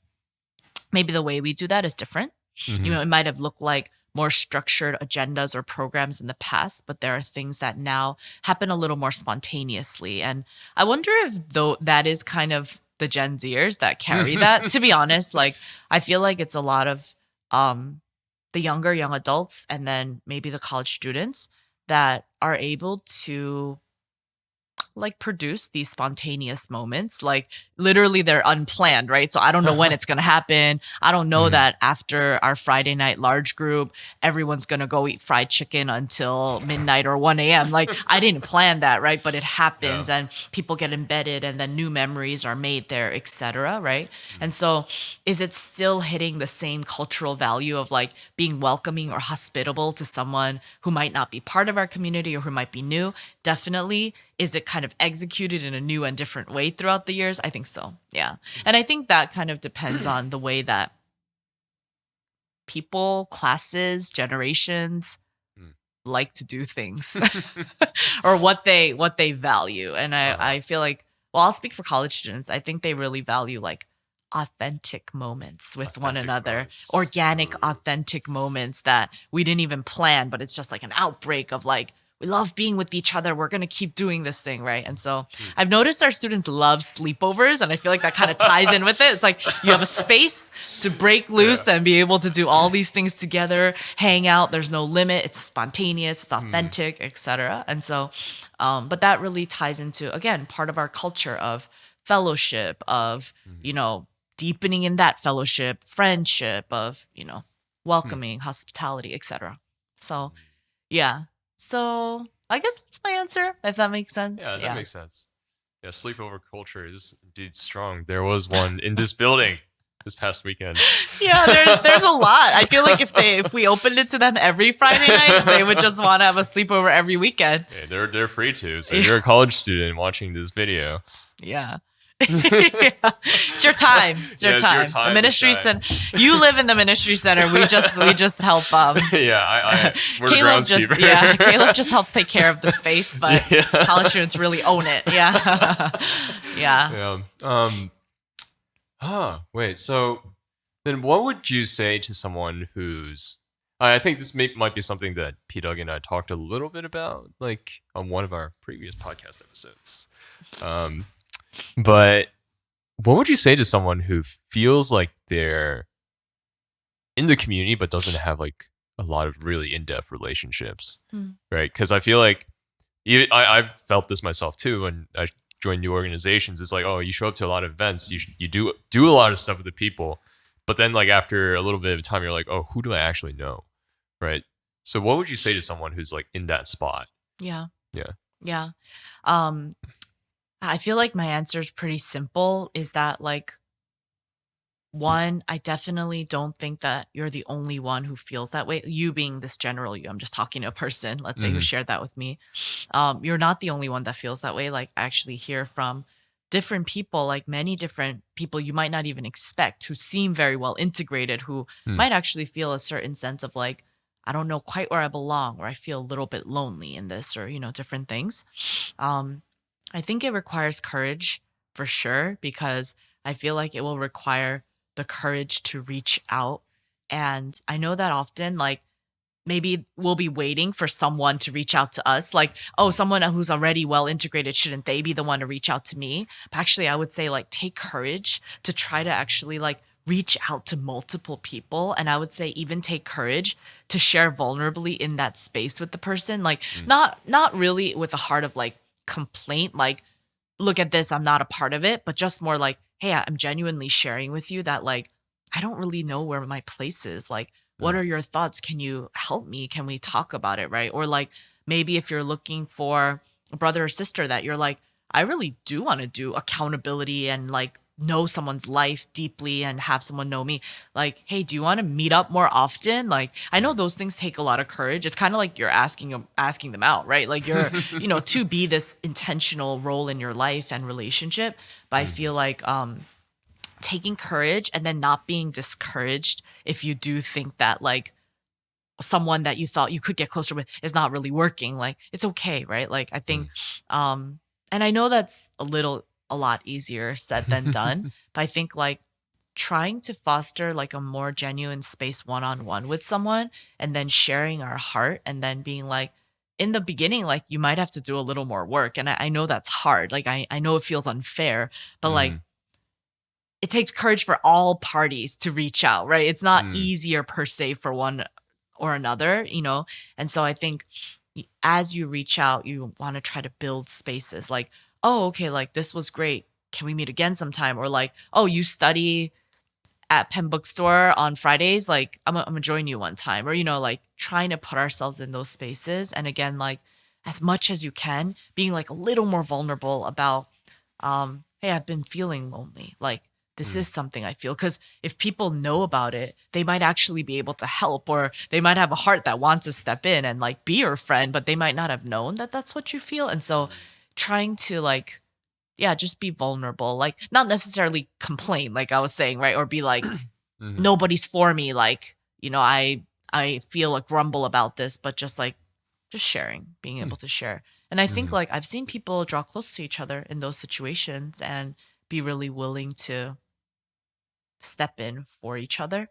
maybe the way we do that is different. It might have looked like more structured agendas or programs in the past, but there are things that now happen a little more spontaneously. And I wonder if though that is kind of the Gen Zers that carry that, to be honest. Like, I feel like it's a lot of the young adults and then maybe the college students that are able to like produce these spontaneous moments. Like literally they're unplanned, right? So I don't know when it's going to happen. I don't know that after our Friday night large group, everyone's going to go eat fried chicken until midnight or 1 a.m. Like I didn't plan that, right? But it happens and people get embedded and then new memories are made there, etc. Right? And so is it still hitting the same cultural value of like being welcoming or hospitable to someone who might not be part of our community or who might be new? Definitely. Is it kind of executed in a new and different way throughout the years? I think so. Yeah. And I think that kind of depends on the way that people, classes, generations like to do things or what they value. And I feel like, well, I'll speak for college students. I think they really value like authentic moments with one another, organic, authentic moments that we didn't even plan, but it's just like an outbreak of like, we love being with each other. We're going to keep doing this thing, right? And so I've noticed our students love sleepovers, and I feel like that kind of ties in with it. It's like you have a space to break loose and be able to do all these things together, hang out. There's no limit. It's spontaneous, it's authentic, etc. And so, but that really ties into, again, part of our culture of fellowship, of, deepening in that fellowship, friendship, of, welcoming, hospitality, etc. So, yeah. So I guess that's my answer, if that makes sense. Yeah, that makes sense. Yeah, sleepover culture is indeed strong. There was one in this building this past weekend. Yeah, there's a lot. I feel like if we opened it to them every Friday night, they would just want to have a sleepover every weekend. Yeah, they're free to. So you're a college student watching this video. Yeah. It's your time. It's your time. The ministry center. You live in the ministry center. We just help. We're Caleb groundskeeper. Caleb just helps take care of the space, but college students really own it. Yeah. Yeah. Wait. So then, what would you say to someone who's? I think this might be something that P. Doug and I talked a little bit about, like on one of our previous podcast episodes. But what would you say to someone who feels like they're in the community but doesn't have like a lot of really in-depth relationships, right? Because I feel like I've felt this myself too when I join new organizations. It's like, oh, you show up to a lot of events, you do a lot of stuff with the people, but then like after a little bit of time, you're like, oh, who do I actually know, right? So what would you say to someone who's like in that spot? Yeah. I feel like my answer is pretty simple, is that like, one, I definitely don't think that you're the only one who feels that way. You being this general you, I'm just talking to a person, let's say, who shared that with me. You're not the only one that feels that way. Like I actually hear from different people, like many different people you might not even expect, who seem very well integrated, who might actually feel a certain sense of like, I don't know quite where I belong, or I feel a little bit lonely in this, or, different things. I think it requires courage for sure, because I feel like it will require the courage to reach out. And I know that often, like, maybe we'll be waiting for someone to reach out to us. Like, oh, someone who's already well integrated, shouldn't they be the one to reach out to me? But actually, I would say like take courage to try to actually like reach out to multiple people. And I would say even take courage to share vulnerably in that space with the person. Like not really with a heart of like complaint, like, look at this, I'm not a part of it, but just more like, hey, I'm genuinely sharing with you that like I don't really know where my place is. Like, what are your thoughts? Can you help me? Can we talk about it? Right. Or like maybe if you're looking for a brother or sister that you're like, I really do want to do accountability and like know someone's life deeply and have someone know me. Like, hey, do you want to meet up more often? Like, I know those things take a lot of courage. It's kind of like you're asking them out, right? Like you're, to be this intentional role in your life and relationship. But I feel like taking courage and then not being discouraged if you do think that like someone that you thought you could get closer with is not really working. Like it's okay, right? Like I think and I know that's a lot easier said than done, but I think like trying to foster like a more genuine space one-on-one with someone and then sharing our heart and then being like in the beginning, like you might have to do a little more work. And I know that's hard. Like I know it feels unfair, but like it takes courage for all parties to reach out, right? It's not easier per se for one or another, And so I think as you reach out, you want to try to build spaces like, oh, okay, like this was great. Can we meet again sometime? Or like, oh, you study at Penn Bookstore on Fridays. Like, I'm gonna join you one time. Or, like trying to put ourselves in those spaces. And again, like as much as you can, being like a little more vulnerable about, hey, I've been feeling lonely. Like, this is something I feel. Because if people know about it, they might actually be able to help, or they might have a heart that wants to step in and like be your friend, but they might not have known that that's what you feel. And so trying to like, yeah, just be vulnerable, like not necessarily complain, like I was saying, right? Or be like, nobody's for me. Like, I feel a grumble about this, but just sharing, being able to share. And I think like I've seen people draw close to each other in those situations and be really willing to step in for each other.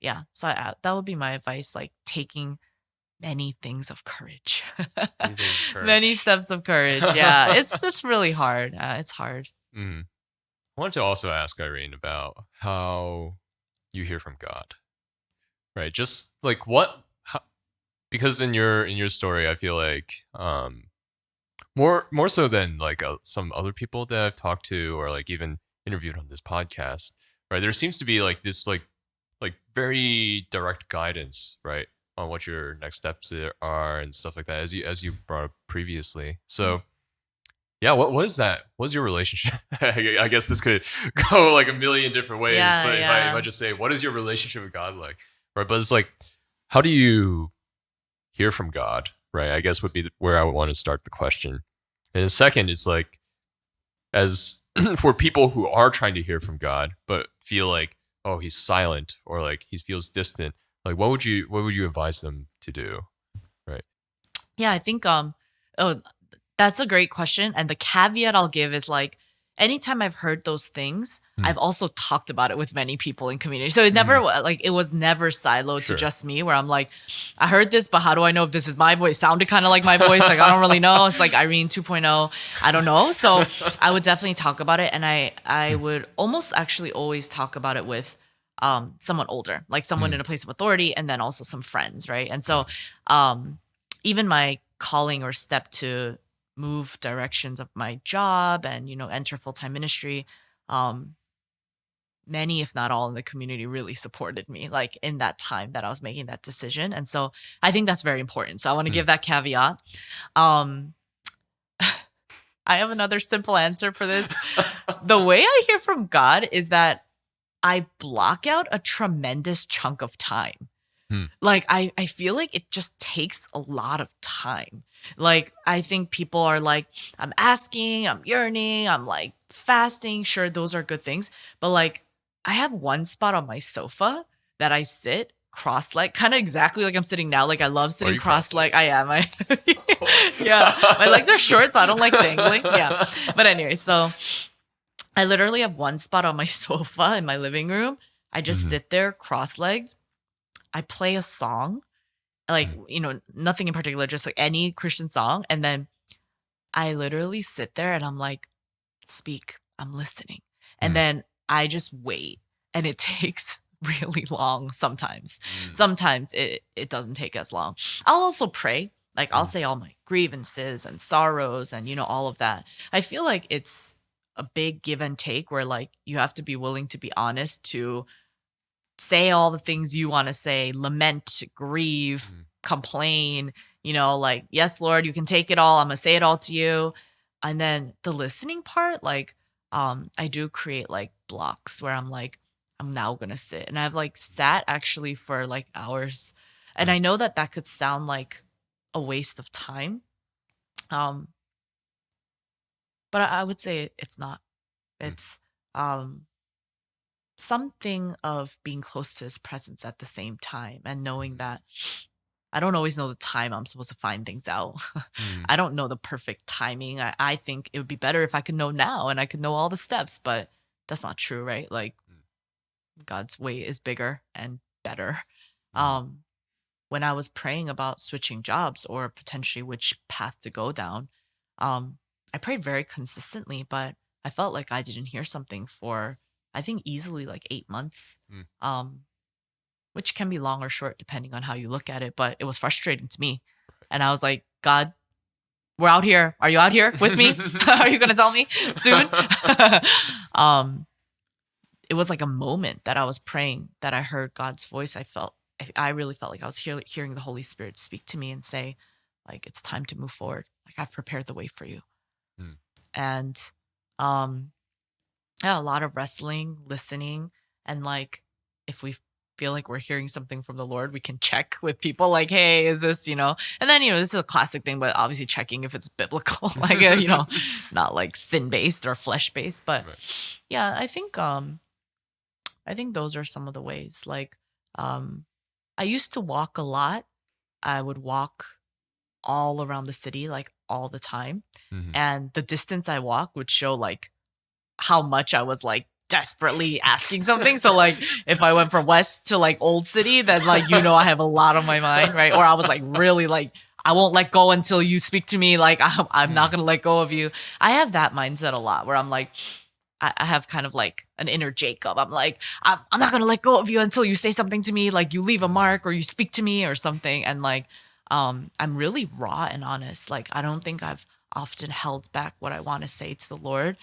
Yeah. So that would be my advice, like taking many things of courage. Many steps of courage. Yeah. It's just really hard. It's hard. I wanted to also ask Irene about how you hear from God, right? Just like because in your story, I feel like more so than like some other people that I've talked to or like even interviewed on this podcast, right? There seems to be like this like very direct guidance, right, on what your next steps are and stuff like that, as you brought up previously. So yeah, what is that? What's your relationship? I guess this could go like a million different ways, Yeah, but if I just say, what is your relationship with God like, right? But it's like, how do you hear from God, right? I guess would be where I would want to start the question. And the second is like, as for people who are trying to hear from God but feel like, oh, he's silent or like he feels distant, like what would you advise them to do, right? Yeah, I think that's a great question. And the caveat I'll give is like anytime I've heard those things, I've also talked about it with many people in community. So it never it was never siloed to just me, where I'm like, I heard this, but how do I know if this is my voice? Sounded kind of like my voice. Like I don't really know. It's like Irene 2.0. I don't know. So I would definitely talk about it. And I would almost actually always talk about it with someone older, like someone in a place of authority, and then also some friends, right? And so even my calling or step to move directions of my job and enter full-time ministry, many if not all in the community really supported me like in that time that I was making that decision. And so I think that's very important, so I want to give that caveat. I have another simple answer for this. The way I hear from God is that I block out a tremendous chunk of time. Like, I feel like it just takes a lot of time. Like, I think people are like, I'm asking, I'm yearning, I'm like fasting. Sure, those are good things. But like, I have one spot on my sofa that I sit cross-legged, kind of exactly like I'm sitting now. Like, I love sitting cross-legged. I am. Yeah. My legs are short, so I don't like dangling. Yeah. But anyway, so I literally have one spot on my sofa in my living room. I just sit there cross-legged. I play a song like, nothing in particular, just like any Christian song. And then I literally sit there and I'm like, speak, I'm listening. And then I just wait, and it takes really long sometimes. Sometimes it doesn't take as long. I'll also pray. Like I'll say all my grievances and sorrows and, all of that. I feel like it's a big give and take where like you have to be willing to be honest, to say all the things you want to say, lament, grieve, complain, like, yes, Lord, you can take it all. I'm going to say it all to you. And then the listening part, like, I do create like blocks where I'm like, I'm now going to sit. And I've like sat actually for like hours. And I know that could sound like a waste of time. But I would say it's not. It's something of being close to his presence at the same time, and knowing that I don't always know the time I'm supposed to find things out. I don't know the perfect timing. I think it would be better if I could know now and I could know all the steps, but that's not true, right? Like God's way is bigger and better. When I was praying about switching jobs or potentially which path to go down, I prayed very consistently, but I felt like I didn't hear something for, I think, easily like 8 months, which can be long or short depending on how you look at it. But it was frustrating to me. And I was like, God, we're out here. Are you out here with me? Are you going to tell me soon? It was like a moment that I was praying that I heard God's voice. I really felt like I was hearing the Holy Spirit speak to me and say, like, it's time to move forward. Like, I've prepared the way for you. And yeah, a lot of wrestling, listening, and like, if we feel like we're hearing something from the Lord, we can check with people like, hey, is this, and then, this is a classic thing, but obviously checking if it's biblical, like, not like sin-based or flesh-based. But yeah, I think those are some of the ways. Like, I used to walk a lot. I would walk all around the city, like all the time. And the distance I walk would show like how much I was like desperately asking something. So like if I went from West to like Old City, then like, I have a lot on my mind, right? Or I was like really like, I won't let go until you speak to me. Like I'm not going to let go of you. I have that mindset a lot where I'm like, I have kind of like an inner Jacob. I'm like, I'm not going to let go of you until you say something to me. Like you leave a mark or you speak to me or something. And like, I'm really raw and honest. Like, I don't think I've often held back what I want to say to the Lord.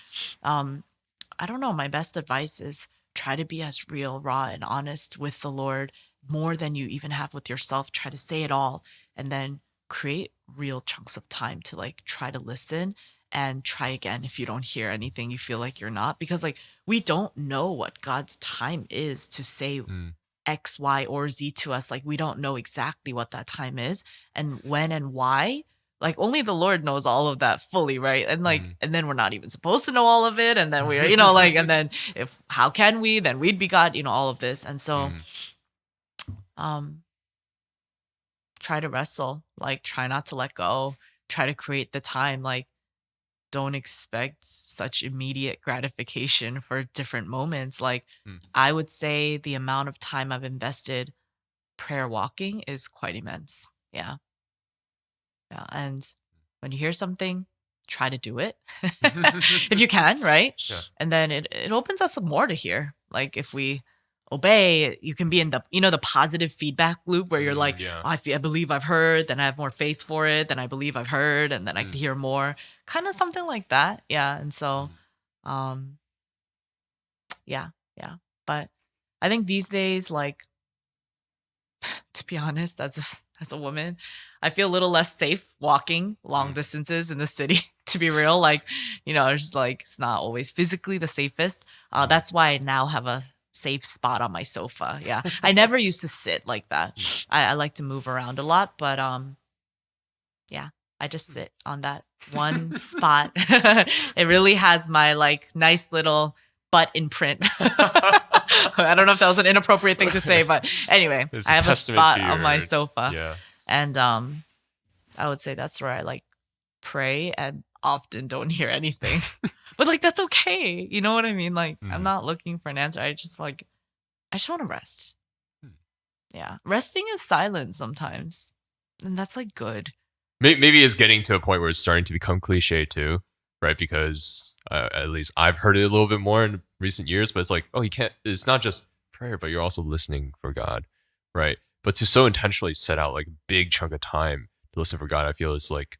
I don't know. My best advice is try to be as real, raw, and honest with the Lord more than you even have with yourself. Try to say it all, and then create real chunks of time to like try to listen and try again if you don't hear anything, you feel like you're not, because like we don't know what God's time is to say X, Y, or Z to us. Like we don't know exactly what that time is and when and why. Like only the Lord knows all of that fully, right? And like, and then we're not even supposed to know all of it. And then we're, like, and then how can we? Then we'd be God, all of this. And so, try to wrestle, like try not to let go, try to create the time. Like don't expect such immediate gratification for different moments. Like I would say the amount of time I've invested prayer walking is quite immense. Yeah. Yeah. And when you hear something, try to do it if you can, right? Yeah. And then it opens us up more to hear. Like if we obey, you can be in the the positive feedback loop where you're like, yeah. oh, I believe I've heard, then I have more faith for it, then I believe I've heard, and then I could hear more. Kind of something like that. Yeah. And so yeah. But I think these days, like, to be honest, as a woman, I feel a little less safe walking long distances in the city. To be real, like, it's just like it's not always physically the safest. That's why I now have a safe spot on my sofa. Yeah, I never used to sit like that. I like to move around a lot, but yeah, I just sit on that one spot. It really has my like nice little butt imprint. I don't know if that was an inappropriate thing to say, but anyway, I have a spot on my sofa. Yeah. And I would say that's where I like pray and often don't hear anything. But like that's okay. You know what I mean? Like I'm not looking for an answer. I just want to rest. Yeah. Resting is silence sometimes. And that's like good. Maybe it's getting to a point where it's starting to become cliche too, right? Because at least I've heard it a little bit more in recent years. But it's like, oh, you can't. It's not just prayer, but you're also listening for God, right? But to so intentionally set out like a big chunk of time to listen for God, I feel is like,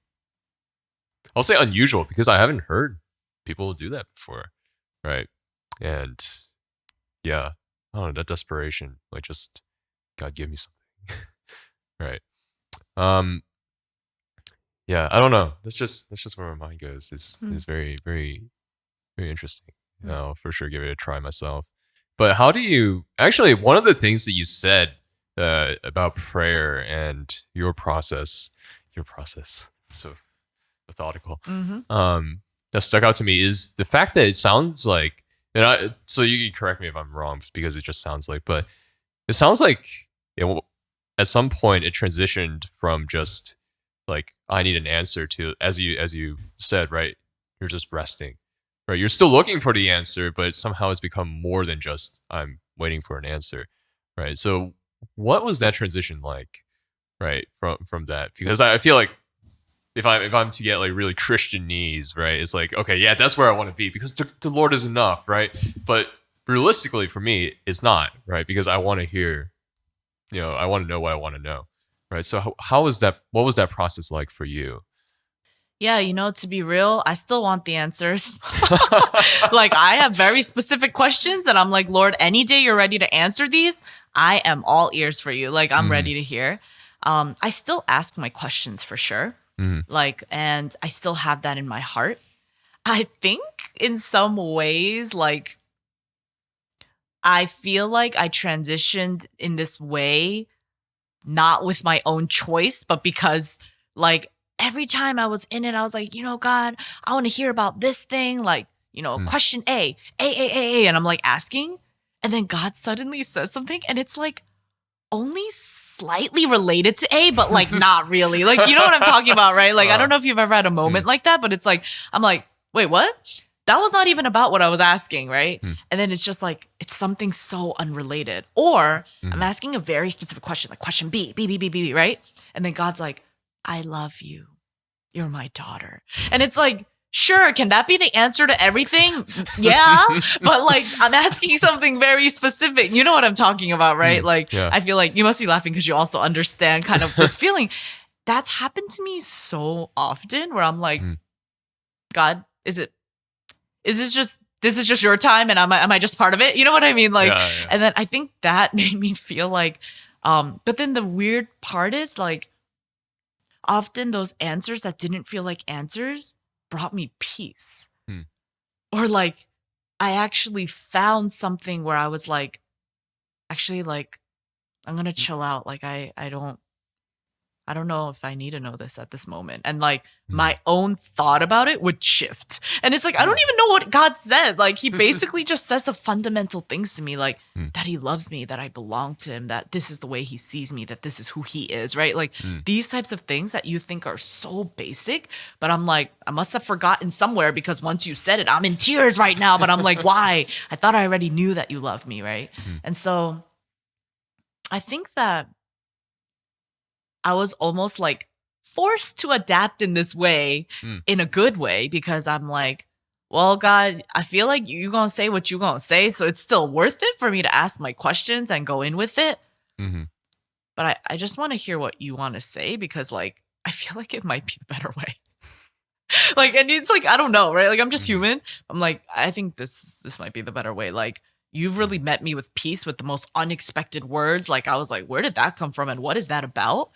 I'll say unusual because I haven't heard people do that before, right? And yeah, I don't know, that desperation, like just God give me something, right? Um, yeah, I don't know. That's just where my mind goes. It's very very very interesting. I'll for sure give it a try myself. But how do you actually? One of the things that you said about prayer and your process, so methodical. Mm-hmm. That stuck out to me is the fact that it sounds like, and so you can correct me if I'm wrong because it just sounds like, but it sounds like at some point it transitioned from just like I need an answer to as you said, right? You're just resting, right? You're still looking for the answer, but somehow it's become more than just I'm waiting for an answer, right? So what was that transition like, right? From that, because I feel like if I'm to get like really Christian knees, right? It's like, okay, yeah, that's where I want to be because the Lord is enough, right? But realistically, for me, it's not, right? Because I want to hear, I want to know what I want to know, right? So how was that? What was that process like for you? Yeah, to be real, I still want the answers. Like, I have very specific questions, and I'm like, Lord, any day you're ready to answer these, I am all ears for you. Like, I'm ready to hear. I still ask my questions for sure. Like, and I still have that in my heart. I think in some ways, like, I feel like I transitioned in this way, not with my own choice, but because, like, every time I was in it, I was like, God, I want to hear about this thing. Like, question A. And I'm like asking. And then God suddenly says something. And it's like only slightly related to A, but like not really. Like, you know what I'm talking about, right? Like, I don't know if you've ever had a moment like that, but it's like, I'm like, wait, what? That was not even about what I was asking, right? And then it's just like, it's something so unrelated. Or I'm asking a very specific question, like question B, right? And then God's like, I love you. You're my daughter. And it's like, sure, can that be the answer to everything? Yeah. But like, I'm asking something very specific. You know what I'm talking about, right? Like, yeah. I feel like you must be laughing because you also understand kind of this feeling. That's happened to me so often where I'm like, God, this is just your time and am I just part of it? You know what I mean? Like, Yeah. And then I think that made me feel like, but then the weird part is like, often those answers that didn't feel like answers brought me peace. Or like, I actually found something where I was like, actually, like, I'm going to chill out. Like, I don't know if I need to know this at this moment. And like my own thought about it would shift. And it's like, I don't even know what God said. Like he basically just says the fundamental things to me, like that he loves me, that I belong to him, that this is the way he sees me, that this is who he is, right? Like these types of things that you think are so basic, but I'm like, I must have forgotten somewhere because once you said it, I'm in tears right now, but I'm like, why? I thought I already knew that you love me, right? And so I think that I was almost like forced to adapt in this way, in a good way, because I'm like, well, God, I feel like you're going to say what you're going to say. So it's still worth it for me to ask my questions and go in with it. But I just want to hear what you want to say because like, I feel like it might be the better way. Like, and it's like, I don't know, right? Like I'm just human. I'm like, I think this might be the better way. Like, you've really met me with peace with the most unexpected words. Like I was like, where did that come from? And what is that about?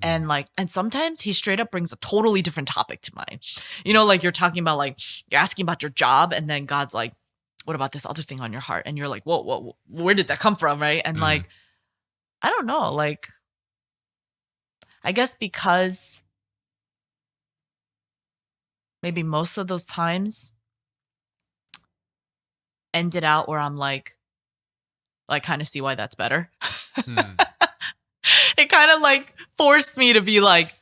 And like, and sometimes he straight up brings a totally different topic to mind. You know, like you're talking about like, you're asking about your job. And then God's like, what about this other thing on your heart? And you're like, whoa, where did that come from? Right. And like, I don't know, like, I guess because maybe most of those times ended out where I'm like kind of see why that's better. It kind of like forced me to be like,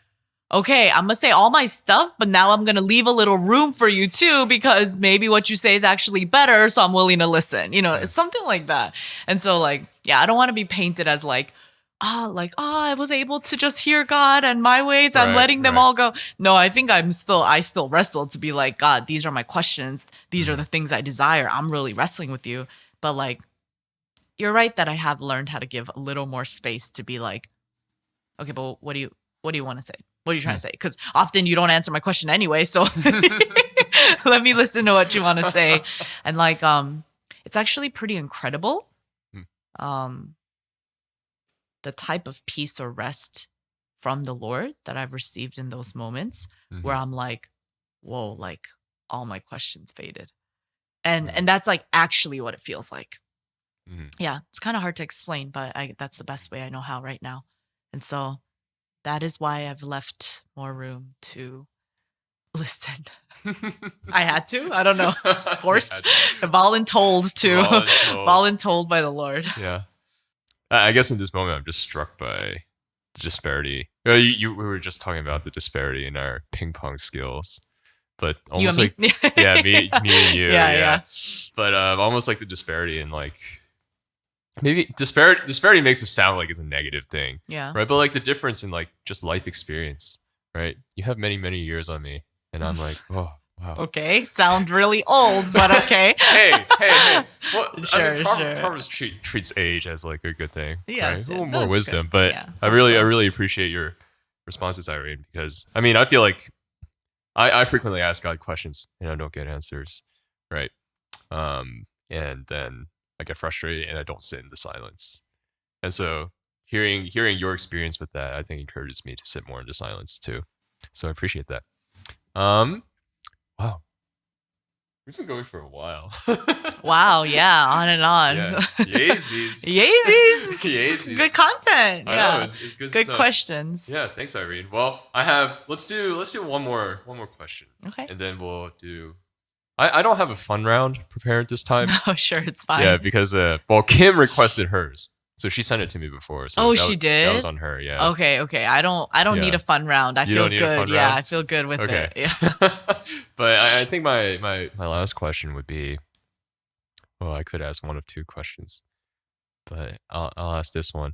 okay, I'm going to say all my stuff, but now I'm going to leave a little room for you too, because maybe what you say is actually better. So I'm willing to listen, you know, it's something like that. And so like, yeah, I don't want to be painted as like I was able to just hear God and my ways. I'm Right, letting them right. all go. No, I think I still wrestle to be like, God, these are my questions. These are the things I desire. I'm really wrestling with you. But like, you're right that I have learned how to give a little more space to be like, okay, but what do you want to say? What are you trying to say? Because often you don't answer my question anyway. So let me listen to what you want to say. And like, it's actually pretty incredible. The type of peace or rest from the Lord that I've received in those moments where I'm like, whoa, like all my questions faded. And that's like actually what it feels like. Yeah, it's kind of hard to explain, but that's the best way I know how right now. And so that is why I've left more room to listen. I had to. I don't know. It's forced. Voluntold by the Lord. Yeah. I guess in this moment, I'm just struck by the disparity. We were just talking about the disparity in our ping pong skills, but almost You like and me? me and you, Yeah. But almost like the disparity in like maybe disparity makes it sound like it's a negative thing, Yeah. right? But like the difference in like just life experience, right? You have many years on me, and I'm like, oh. Wow. Okay, sound really old, but okay. hey. Well, Sure, I mean, sure. Proverbs treats age as like a good thing. Yes, right? A little yeah, more that's wisdom. good. But Yeah, I really appreciate your responses, Irene, because I mean, I feel like I frequently ask God questions and I don't get answers, right? And then I get frustrated and I don't sit in the silence. And so hearing your experience with that, I think encourages me to sit more in the silence too. So I appreciate that. Wow. We've been going for a while. Wow, yeah, on and on. Yeah. Yeezys. Yeezys. Good content. I Yeah. know, it's good Good stuff. questions. Yeah, thanks, Irene. Well, let's do one more question. Okay. And then we'll do I don't have a fun round prepared this time. Oh, sure, it's fine. Yeah, because Kim requested hers. So she sent it to me before. So she did? That was on her, yeah. Okay. I don't need a fun round. I feel good. Yeah, I feel good with it. Yeah. But I think my last question would be, well, I could ask one of two questions, but I'll ask this one.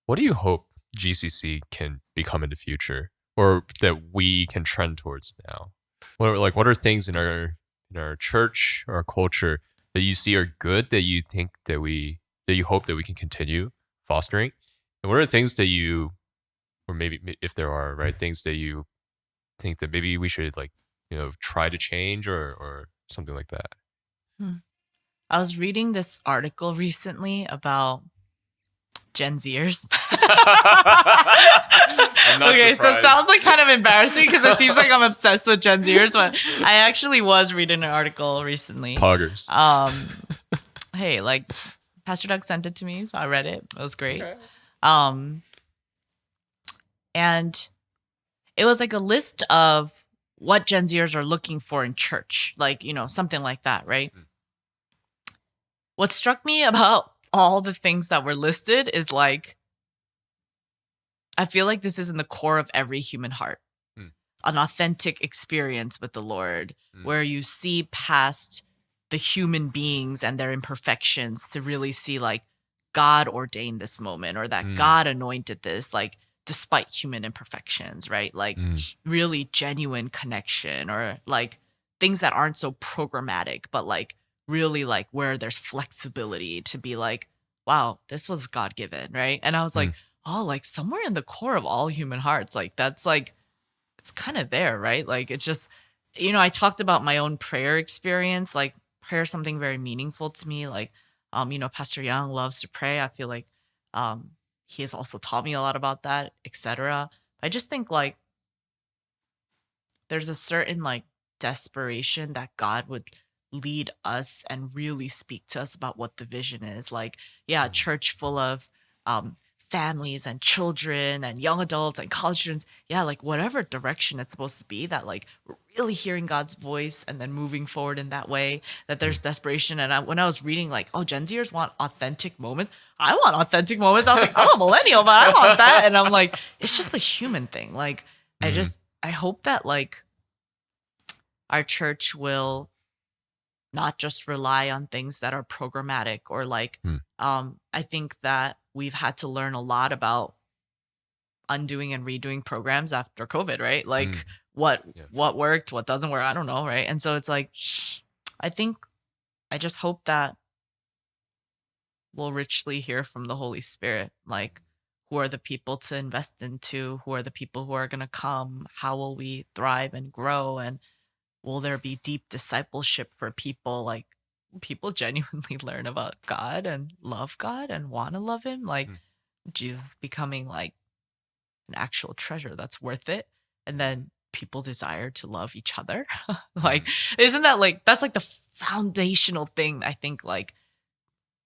What do you hope GCC can become in the future, or that we can trend towards now? What are things in our church or our culture that you see are good that you think that you hope that we can continue fostering, and what are things that you, or maybe if there are, right, things that you think that maybe we should try to change or something like that? I was reading this article recently about Gen Zers. I'm not okay, surprised. so it sounds like kind of embarrassing because it seems like I'm obsessed with Gen Zers, but I actually was reading an article recently. Poggers. Hey, like Pastor Doug sent it to me, so I read it. It was great. Okay. And it was like a list of what Gen Zers are looking for in church, like, something like that, right? What struck me about all the things that were listed is like, I feel like this is in the core of every human heart. An authentic experience with the Lord, where you see past the human beings and their imperfections to really see like God ordained this moment, or that God anointed this, like despite human imperfections, right? Like really genuine connection, or like things that aren't so programmatic, but like really like where there's flexibility to be like, wow, this was God given, right? And I was like, oh, like somewhere in the core of all human hearts, like that's like, it's kind of there, right? Like it's just, I talked about my own prayer experience. Like prayer is something very meaningful to me. Like, Pastor Young loves to pray. I feel like he has also taught me a lot about that, etc. I just think like there's a certain like desperation that God would lead us and really speak to us about what the vision is. Like, yeah, a church full of families and children and young adults and college students, yeah, like whatever direction it's supposed to be, that like we're really hearing God's voice and then moving forward in that way, that there's desperation. And when I was reading like, oh, Gen Zers want authentic moments, I want authentic moments. I was like, I'm a millennial, but I want that. And I'm like, it's just a human thing. Like, I hope that like our church will not just rely on things that are programmatic or like, I think that we've had to learn a lot about undoing and redoing programs after COVID, right? Like what worked, what doesn't work, I don't know, right? And so it's like, I just hope that we'll richly hear from the Holy Spirit, like who are the people to invest into, who are the people who are going to come, how will we thrive and grow, and will there be deep discipleship for people, like people genuinely learn about God and love God and want to love him, like Jesus becoming like an actual treasure that's worth it, and then people desire to love each other. Like isn't that like, that's like the foundational thing I think, like,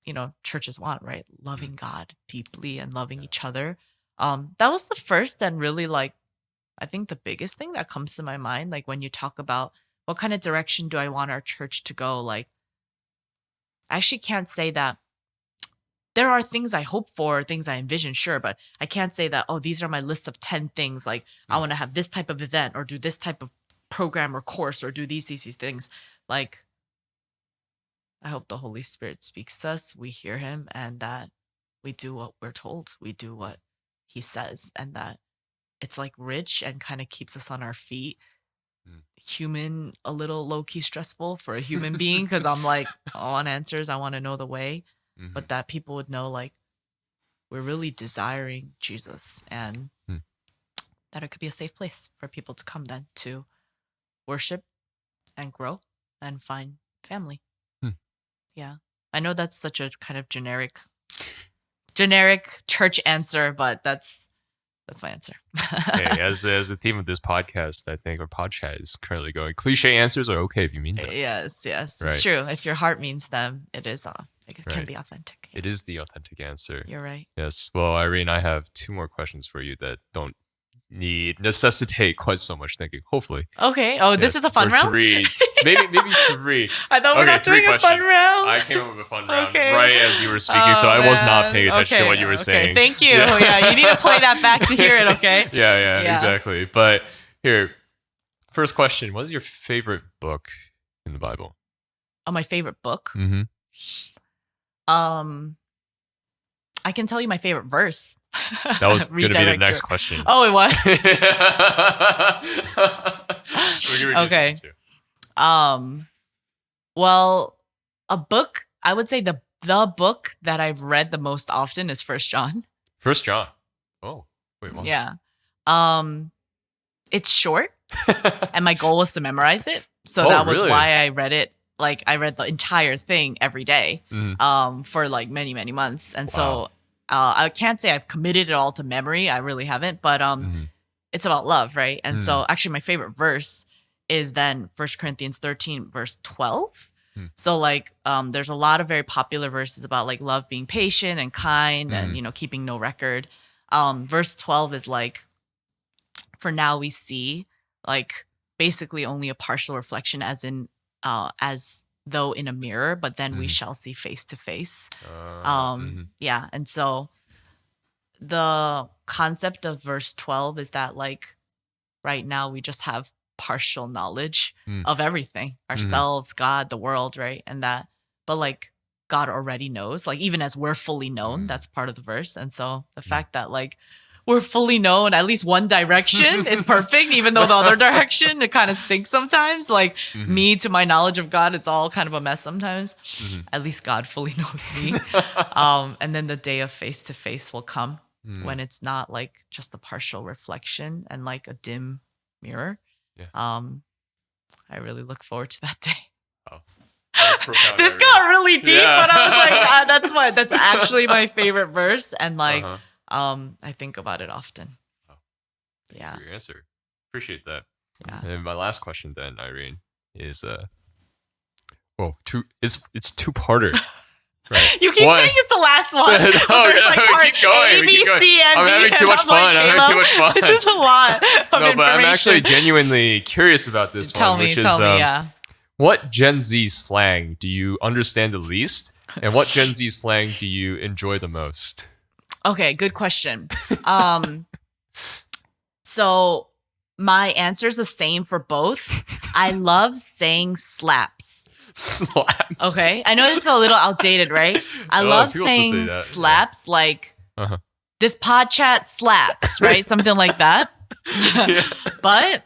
you know, churches want, right? Loving God deeply and loving each other. That was the first and really like, I think the biggest thing that comes to my mind, like when you talk about what kind of direction do I want our church to go, like I actually can't say that there are things I hope for, things I envision, sure, but I can't say that, oh, these are my list of 10 things. Like I want to have this type of event or do this type of program or course or do these things. Like I hope the Holy Spirit speaks to us, we hear him, and that we do what we're told, we do what he says, and that it's like rich and kind of keeps us on our feet. Human, a little low-key stressful for a human being, because I'm like, I want answers, I want to know the way. But that people would know, like, we're really desiring Jesus, and that it could be a safe place for people to come then to worship and grow and find family. Yeah. I know that's such a kind of generic church answer, but that's my answer. Hey, as the theme of this podcast, I think, or podcast is currently going, cliche answers are okay if you mean them. Yes, right. It's true. If your heart means them, it is it can be authentic. Yeah. It is the authentic answer. You're right. Yes. Well, Irene, I have 2 more questions for you that don't necessitate quite so much thinking, hopefully. Okay. Oh, this is a fun round? 3. maybe 3. I thought we were not doing a fun round. I came up with a fun round right as you were speaking, so I was not paying attention to what you were saying. Thank you. Yeah, you need to play that back to hear it, okay? Yeah, exactly. But here, first question, what is your favorite book in the Bible? Oh, my favorite book? I can tell you my favorite verse. That was going to be the next question. Oh, it was? Okay. Well, a book, I would say the book that I've read the most often is 1 John. 1 John. Oh, wait, what? Yeah. It's short, and my goal was to memorize it. So that was why I read it. Like I read the entire thing every day for like many, many months. And so I can't say I've committed it all to memory. I really haven't, but it's about love, right? And so actually my favorite verse is then 1 Corinthians 13, verse 12. So like there's a lot of very popular verses about like love being patient and kind and, you know, keeping no record. Verse 12 is like, for now we see like basically only a partial reflection as in as though in a mirror, but then we shall see face to face. Yeah. And so the concept of verse 12 is that like right now we just have partial knowledge of everything, ourselves, God, the world, right? And that, but like God already knows, like even as we're fully known, that's part of the verse. And so the fact that like we're fully known, at least one direction is perfect, even though the other direction, it kind of stinks sometimes. Like me, to my knowledge of God, it's all kind of a mess sometimes. At least God fully knows me. And then the day of face to face will come when it's not like just a partial reflection and like a dim mirror. I really look forward to that day. Oh, that was profound, this got really deep, but I was like, that's actually my favorite verse. And like, I think about it often. Oh, yeah. Your answer. Appreciate that. Yeah. And my last question then, Irene, is it's two-parter. Right. You keep saying it's the last one. There's like part keep going. A, B, C, and D. I'm having too much fun. This is a lot of information. But I'm actually genuinely curious about this one. Tell me, yeah. What Gen Z slang do you understand the least? And what Gen Z slang do you enjoy the most? Okay, good question. So my answer is the same for both. I love saying slaps. Slaps. Okay. I know this is a little outdated, right? I Oh, love people still say saying that, yeah. slaps like Uh-huh. this pod chat slaps, right? Something like that. Yeah. But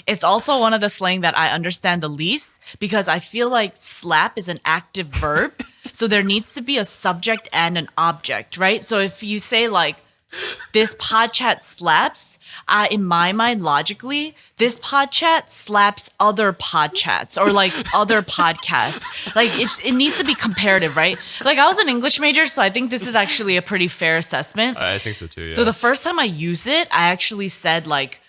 it's also one of the slang that I understand the least because I feel like slap is an active verb. So there needs to be a subject and an object, right? So if you say like, this pod chat slaps, in my mind, logically, this pod chat slaps other pod chats or like other podcasts. Like it needs to be comparative, right? Like I was an English major, so I think this is actually a pretty fair assessment. I think so too. Yeah. So the first time I used it, I actually said like,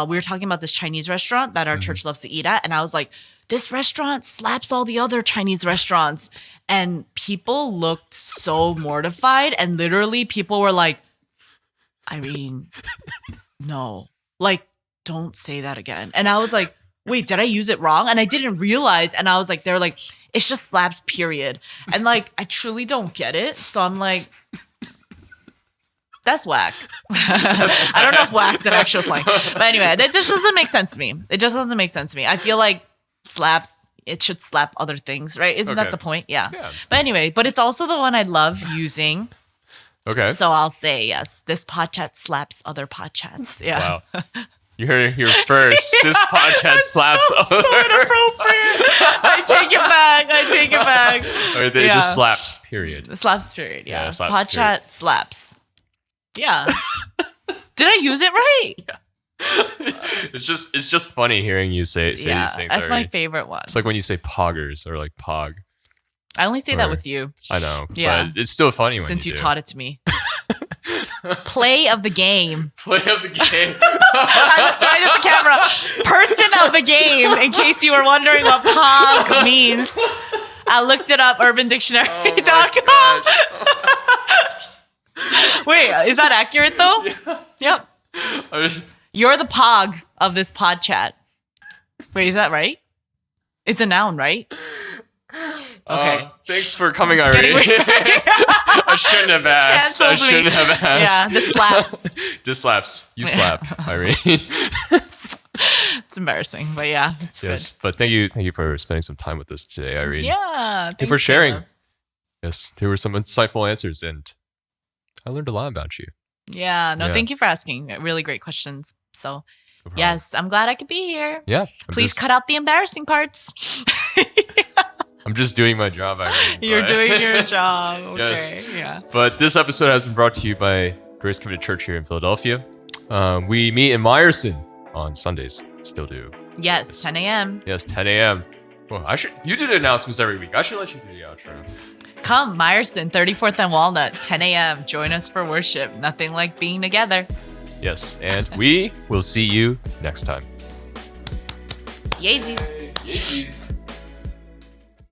we were talking about this Chinese restaurant that our church loves to eat at. And I was like, this restaurant slaps all the other Chinese restaurants. And people looked so mortified. And literally people were like, Irene, no, like, don't say that again. And I was like, wait, did I use it wrong? And I didn't realize. And I was like, they're like, it's just slaps, period. And like, I truly don't get it. So I'm like, that's whack. I don't know if whack's an actual slang. But anyway, that just doesn't make sense to me. It just doesn't make sense to me. I feel like slaps, it should slap other things, right? Isn't that the point? Yeah. But anyway, but it's also the one I love using. Okay. So I'll say, yes, this pod chat slaps other pod chats. Yeah. Wow. You heard it here first. This podcast slaps so other. inappropriate. I take it back. Or they just slapped, period. The slaps period. Yeah. Yeah, slaps, pod chat slaps. Yeah. Did I use it right? Yeah. It's just funny hearing you say these things. That's my favorite one. It's like when you say poggers or like pog. I only say that with you. I know. Yeah. But it's still funny when Since you do. taught it to me. Play of the game. Play of the game. I looked right at the camera. Person of the game, in case you were wondering what pog means. I looked it up, UrbanDictionary.com. Wait, is that accurate though? Yeah. Yep. You're the pog of this pod chat. Wait, is that right? It's a noun, right? Okay. Thanks for coming, Irene. I shouldn't have asked. Canceled me. Yeah, this slaps. This slaps. You slap, Irene. It's embarrassing, but yeah, it's yes, but thank you for spending some time with us today, Irene. Yeah, thank you for sharing. Caleb. Yes, there were some insightful answers, and I learned a lot about you. Yeah, thank you for asking. Really great questions. So, yes, I'm glad I could be here. Yeah. Please cut out the embarrassing parts. I'm just doing my job, Irene. You're doing your job. Okay. Yes. Yeah. But this episode has been brought to you by Grace Committed Church here in Philadelphia. We meet in Meyerson on Sundays. Still do. Yes, 10 a.m. Yes, 10 a.m. Well, you do the announcements every week. I should let you do the outro. Come, Meyerson, 34th and Walnut, 10 a.m. Join us for worship. Nothing like being together. Yes, and we will see you next time. Yeezys. Yeezys.